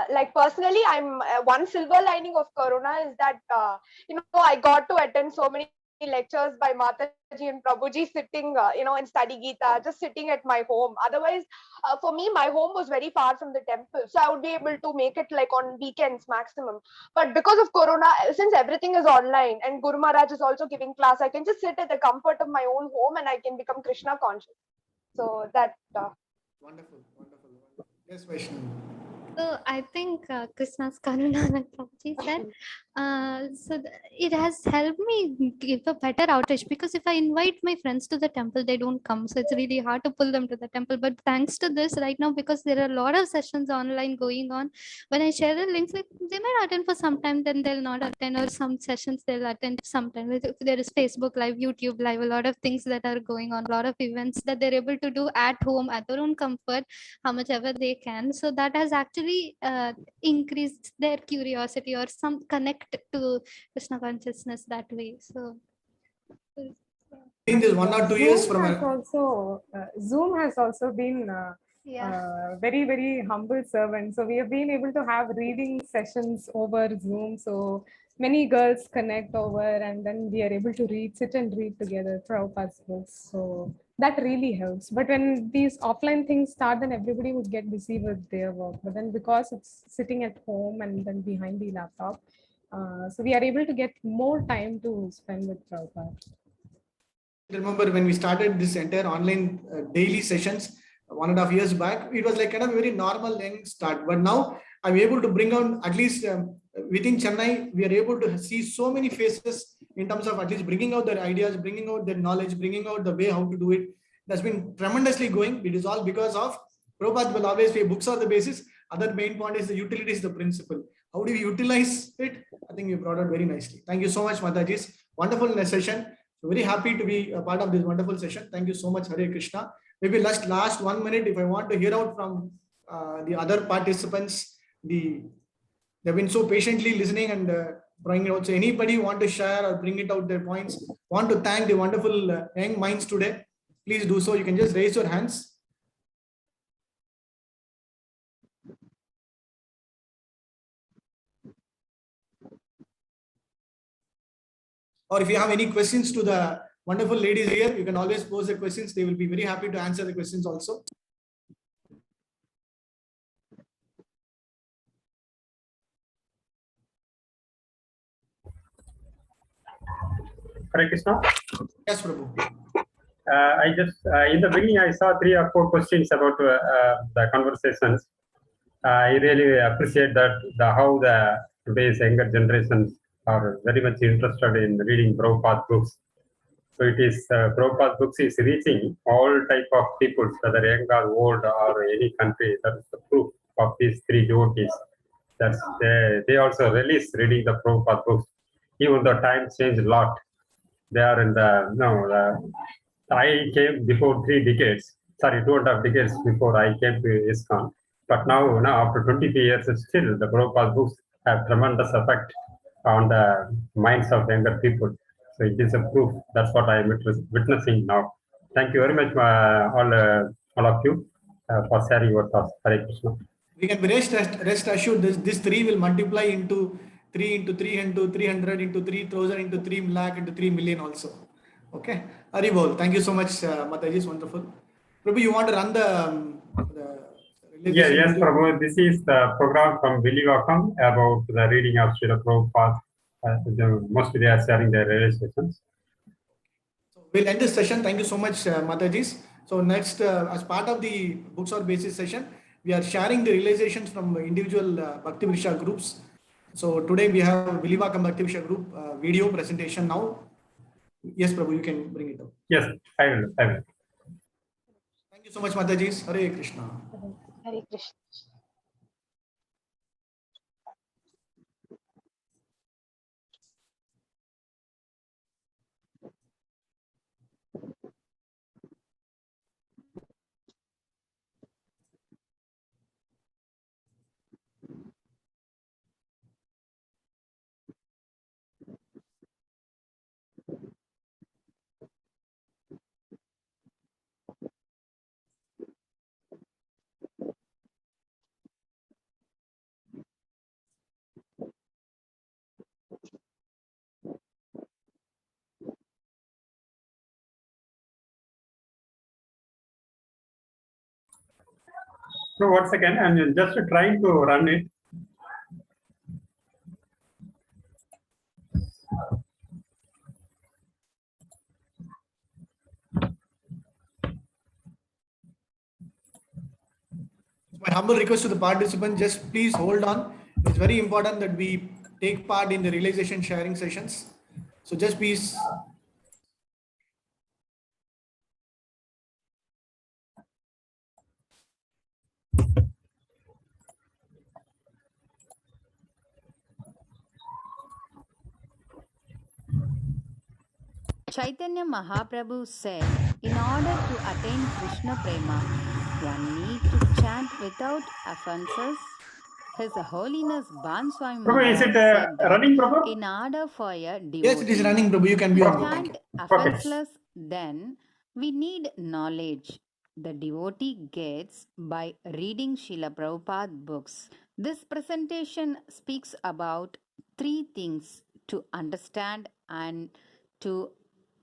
B: Like personally, I'm one silver lining of Corona is that I got to attend so many lectures by Mataji and Prabhuji sitting in study Gita, just sitting at my home. Otherwise, for me, my home was very far from the temple, so I would be able to make it like on weekends maximum. But because of Corona, since everything is online and Guru Maharaj is also giving class, I can just sit at the comfort of my own home and I can become Krishna conscious. So that.
A: Wonderful. Yes, Vaishnavi.
D: So I think Krishna's Karuna, like Prabhuji said, it has helped me give a better outreach, because if I invite my friends to the temple, they don't come. So it's really hard to pull them to the temple. But thanks to this right now, because there are a lot of sessions online going on, when I share the links, like, they might attend for some time, then they'll not attend, or some sessions they'll attend sometime. If there is Facebook Live, YouTube Live, a lot of things that are going on, a lot of events that they're able to do at home at their own comfort, how much ever they can. So that has actually increased their curiosity or some connect to Krishna consciousness that way. So
A: In this 1 or 2 years
C: Zoom
A: from
C: has also Zoom has also been very, very humble servant. So we have been able to have reading sessions over Zoom. So many girls connect over, and then we are able to sit and read together Prabhupada's books. So that really helps. But when these offline things start, then everybody would get busy with their work. But then because it's sitting at home and then behind the laptop, so we are able to get more time to spend with Prabhupada.
A: Remember when we started this entire online daily sessions 1.5 years back, it was like kind of a very normal young start. But now I'm able to bring on at least within Chennai, we are able to see so many faces in terms of at least bringing out their ideas, bringing out their knowledge, bringing out the way how to do it. That's been tremendously going. It is all because of Prabhupada will always say books are the basis. Other main point is the utility is the principle. How do we utilize it? I think you brought out very nicely. Thank you so much, Mataji. Wonderful session. So very happy to be a part of this wonderful session. Thank you so much, Hare Krishna. Maybe last 1 minute, if I want to hear out from the other participants, they've been so patiently listening and bringing it out. So anybody want to share or bring it out their points, want to thank the wonderful young minds today, please do so. You can just raise your hands. Or if you have any questions to the wonderful ladies here, you can always pose the questions. They will be very happy to answer the questions also.
E: Hare Krishna.
A: Yes, Prabhu.
E: I just in the beginning I saw 3 or 4 questions about the conversations. I really appreciate that how the today's younger generations are very much interested in reading Prabhupada books. So it is Prabhupada books is reaching all type of people, whether young or old or any country. That is the proof of these 3 devotees. That's they also release reading the Prabhupada books, even though times change a lot. They are in I came before 3 decades, sorry, 2.5 decades before I came to ISKCON. But now after 23 years, still the Prabhupada books have tremendous effect on the minds of younger people. So it is a proof. That's what I am witnessing now. Thank you very much, all of you, for sharing your thoughts. Hare Krishna.
A: We can be rest assured this 3 will multiply into 3 into 3 into 300 into 3,000 into 3 lakh into 3 million also. Okay. Haribol, thank you so much, Mataji. It's wonderful. Prabhu, you want to run
E: Yes, Prabhu. This is the program from Vilivakam about the reading of Srila Prabhupada. Mostly they are sharing their realizations.
A: So we'll end this session. Thank you so much, Mataji. So next, as part of the books or basis session, we are sharing the realizations from individual Bhakti Vriksha groups. So today we have Vilivakam Bhakti Vriksha group video presentation now. Yes, Prabhu, you can bring it up.
E: Yes, I will.
A: Thank you so much, Mataji. Hare Krishna.
B: Hare Krishna.
E: No, 1 second. I'm just trying to run it.
A: My humble request to the participants, just please hold on. It's very important that we take part in the realization sharing sessions. So just please.
F: Chaitanya Mahaprabhu said, in order to attain Krishna Prema, one need to chant without offenses. His Holiness Banswami
E: Prabhu, is
F: Maharaj
E: it
F: said that
E: running, Prabhu?
F: in order for a
A: Yes, it is
F: devotee
A: running, Prabhu. You can be
F: to
A: on.
F: chant offenseless, then we need knowledge. The devotee gets by reading Srila Prabhupada books. This presentation speaks about three things to understand and to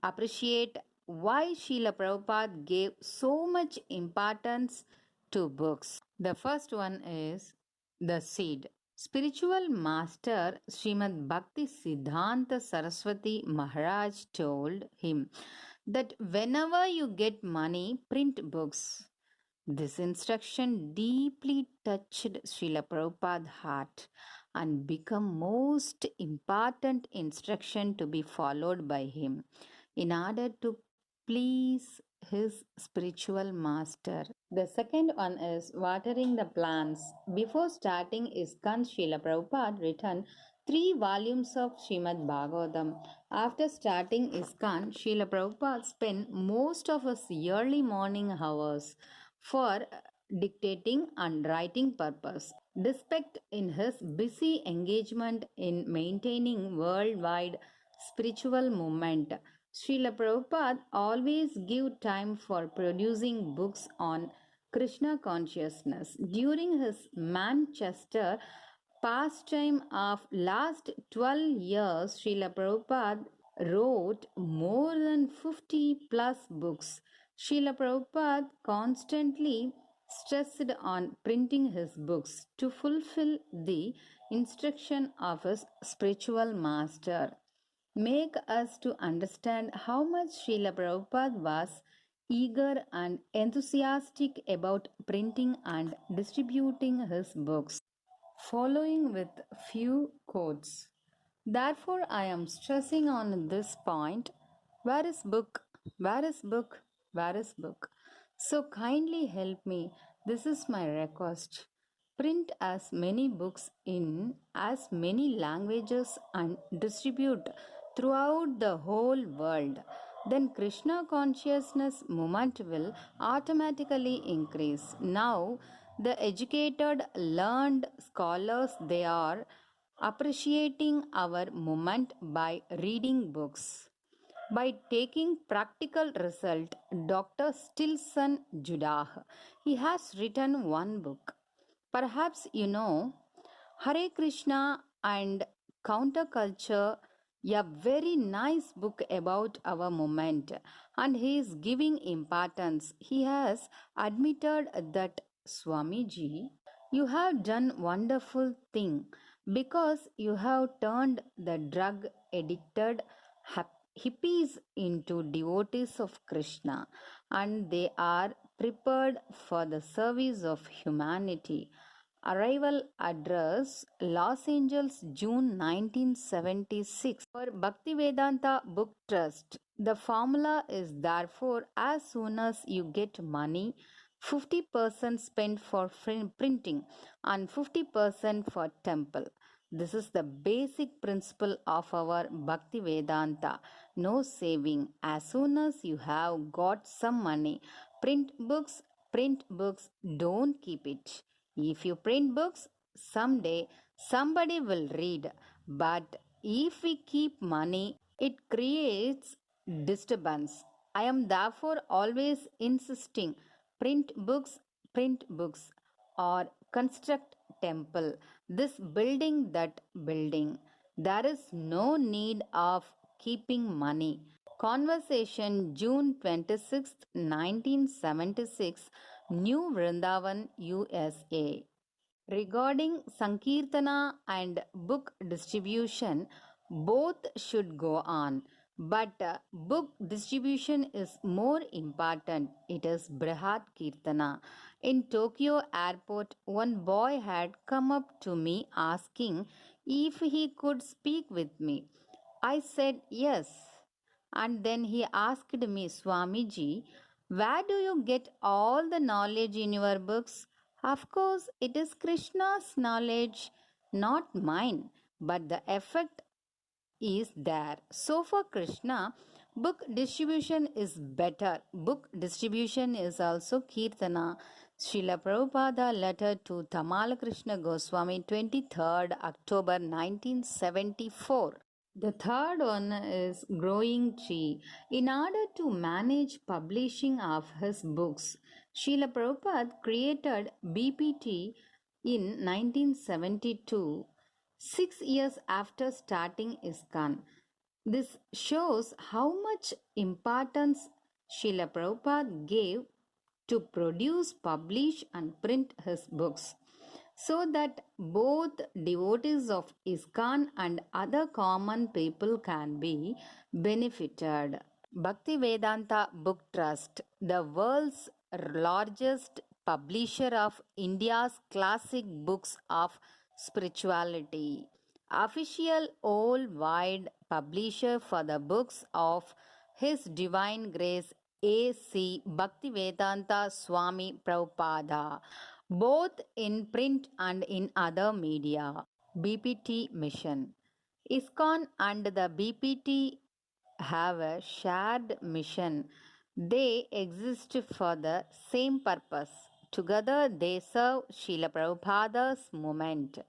F: appreciate why Srila Prabhupada gave so much importance to books. The first one is the seed. Spiritual master Srimad Bhakti Siddhanta Saraswati Maharaj told him that whenever you get money, print books. This instruction deeply touched Srila Prabhupada's heart and become most important instruction to be followed by him in order to please his spiritual master. The second one is watering the plants. Before starting ISKCON, Srila Prabhupada written 3 volumes of Srimad Bhagavatam. After starting ISKCON, Srila Prabhupada spent most of his early morning hours for dictating and writing purpose. Despite in his busy engagement in maintaining worldwide spiritual movement, Srila Prabhupada always give time for producing books on Krishna consciousness. During his Manchester pastime of last 12 years, Srila Prabhupada wrote more than 50 plus books. Srila Prabhupada constantly stressed on printing his books to fulfill the instruction of his spiritual master. Make us to understand how much Srila Prabhupada was eager and enthusiastic about printing and distributing his books, following with few quotes. Therefore, I am stressing on this point. Where is book? Where is book? Where is book? So kindly help me. This is my request. Print as many books in as many languages and distribute throughout the whole world. Then Krishna consciousness movement will automatically increase. Now, the educated, learned scholars, they are appreciating our movement by reading books. By taking practical result, Dr. Stilson Judah, he has written one book. Perhaps you know Hare Krishna and Counterculture, a very nice book about our movement, and he is giving importance. He has admitted that Swamiji, you have done wonderful thing because you have turned the drug addicted hippies into devotees of Krishna, and they are prepared for the service of humanity. Arrival address Los Angeles, June 1976. For Bhaktivedanta Book Trust, the formula is therefore as soon as you get money, 50% spent for printing and 50% for temple. This is the basic principle of our Bhakti Vedanta. No saving. As soon as you have got some money, print books, don't keep it. If you print books, someday somebody will read. But if we keep money, it creates disturbance. I am therefore always insisting print books, or construct temple, this building, that building. There is no need of keeping money. Conversation June 26, 1976, New Vrindavan, USA. Regarding Sankirtana and book distribution, both should go on. But book distribution is more important. It is Brihat Kirtana. In Tokyo airport, one boy had come up to me asking if he could speak with me. I said yes. And then he asked me, Swamiji, where do you get all the knowledge in your books? Of course, it is Krishna's knowledge, not mine, but the effect is there. So for Krishna, book distribution is better. Book distribution is also Kirtana. Srila Prabhupada letter to Tamal Krishna Goswami, 23rd October 1974. The third one is Growing Tree. In order to manage publishing of his books, Srila Prabhupada created BPT in 1972, 6 years after starting ISKCON. This shows how much importance Srila Prabhupada gave to produce, publish, and print his books, so that both devotees of ISKCON and other common people can be benefited. Bhaktivedanta Book Trust, the world's largest publisher of India's classic books of spirituality, official all-wide publisher for the books of His Divine Grace A.C. Bhaktivedanta Swami Prabhupada, both in print and in other media. BPT mission. ISKCON and the BPT have a shared mission. They exist for the same purpose. Together they serve Srila Prabhupada's movement.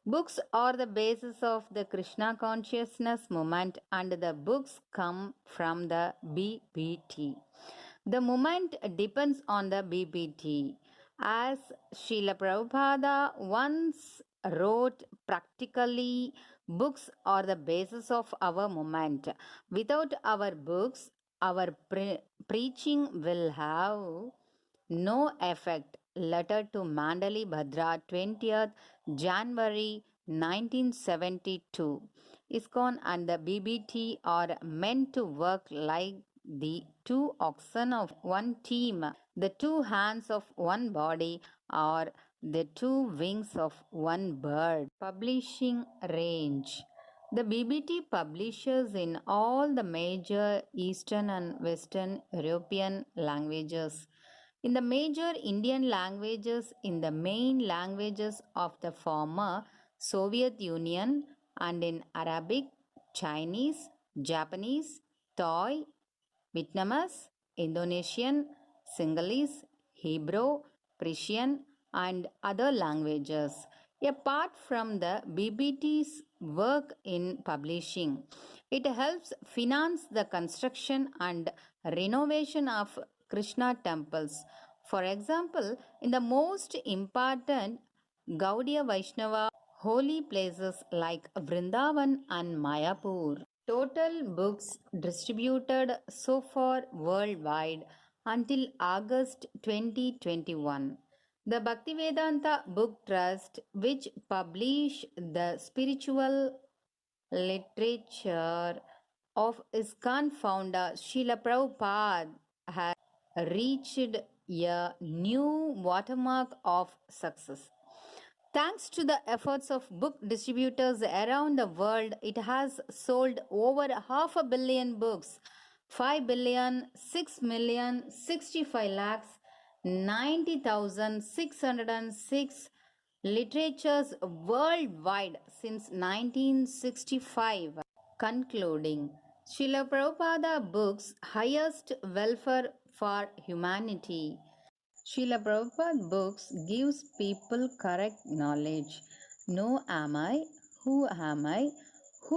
F: Books are the basis of the Krishna consciousness movement, and the books come from the BPT. The movement depends on the BPT. As Srila Prabhupada once wrote, practically, books are the basis of our movement. Without our books, our preaching will have no effect. Letter to Mandali Bhadra, 20th January 1972. ISKCON and the BBT are meant to work like the two oxen of one team, the two hands of one body, or the two wings of one bird. Publishing range. The BBT publishes in all the major Eastern and Western European languages, in the major Indian languages, in the main languages of the former Soviet Union, and in Arabic, Chinese, Japanese, Thai, Vietnamese, Indonesian, Sinhalese, Hebrew, Persian, and other languages. Apart from the BBT's work in publishing, it helps finance the construction and renovation of Krishna temples. For example, in the most important Gaudiya Vaishnava holy places like Vrindavan and Mayapur. Total books distributed so far worldwide until August 2021. The Bhaktivedanta Book Trust, which publish the spiritual literature of ISKCON founder Srila Prabhupada, has reached a new watermark of success. Thanks to the efforts of book distributors around the world, it has sold over 500 million books, 5 billion, 6 million, 65 lakhs, 90,606 literatures worldwide since 1965. Concluding, Srila Prabhupada books highest welfare for humanity. Srila Prabhupada books gives people correct knowledge. Know am I, who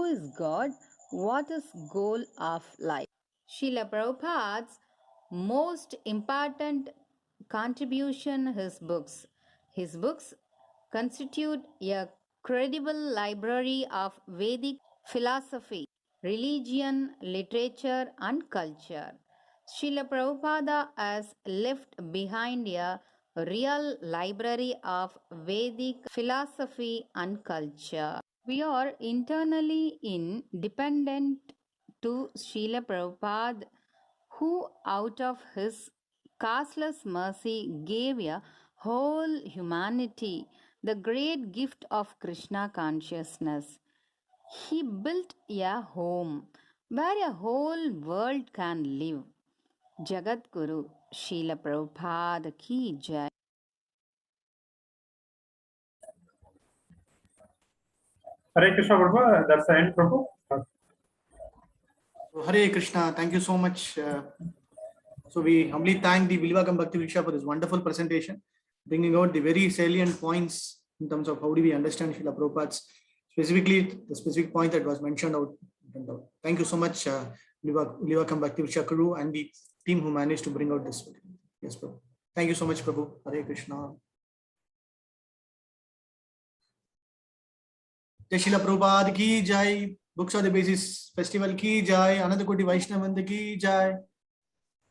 F: is God, what is goal of life. Srila Prabhupada's most important contribution his books. His books constitute a credible library of Vedic philosophy, religion, literature, and culture. Srila Prabhupada has left behind a real library of Vedic philosophy and culture. We are internally independent to Srila Prabhupada, who out of his causeless mercy gave a whole humanity the great gift of Krishna consciousness. He built a home where a whole world can live. Jagat Guru Srila Prabhupada ki jai.
E: Hare Krishna, Prabhu. That's the end, Prabhu.
A: Hare Krishna, thank you so much. So we humbly thank the Vilvakam Bhakti Vriksha for this wonderful presentation, bringing out the very salient points in terms of how do we understand Srila Prabhupada's, specifically the specific point that was mentioned out. Thank you so much, Vilvakam Bhakti Vriksha Guru and the team who managed to bring out this. Yes, Prabhu. Thank you so much, Prabhu. Hare Krishna. Jai Srila Prabhupada ki jai. Books of the Basis Festival ki jai. Anandakoti Vaishnavanda ki jai.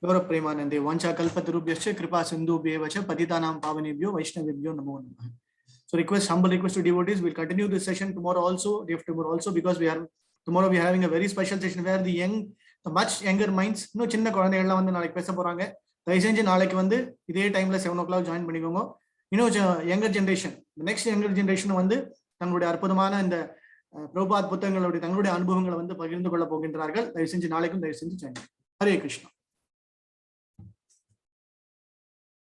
A: Gaurav Premanande, Vancha Kalpatarubhyascha Kripa Sindhubhyevacha Patitanam Pavanebhyo Vaishnavibhyo Namo Namaha. So humble request to devotees, we'll continue this session tomorrow also, day after tomorrow also, because tomorrow we are having a very special session where the much younger minds, no chinna kulandaigalla vandu naalaiku pesa poranga. Thaisenju naalaikku vandu idhe time la 7 o'clock join பண்ணிக்கோங்க. Younger generation, the next younger generation வந்து தங்களுடைய அற்புதமான இந்த பிரபுபாத் புத்தகங்களுடைய தங்களுடைய அனுபவங்களை வந்து பகிர்ந்து கொள்ள போகின்றார்கள். தயவு செஞ்சு நாளைக்கும் தயவு செஞ்சு ஜாயின். ஹரே கிருஷ்ணா.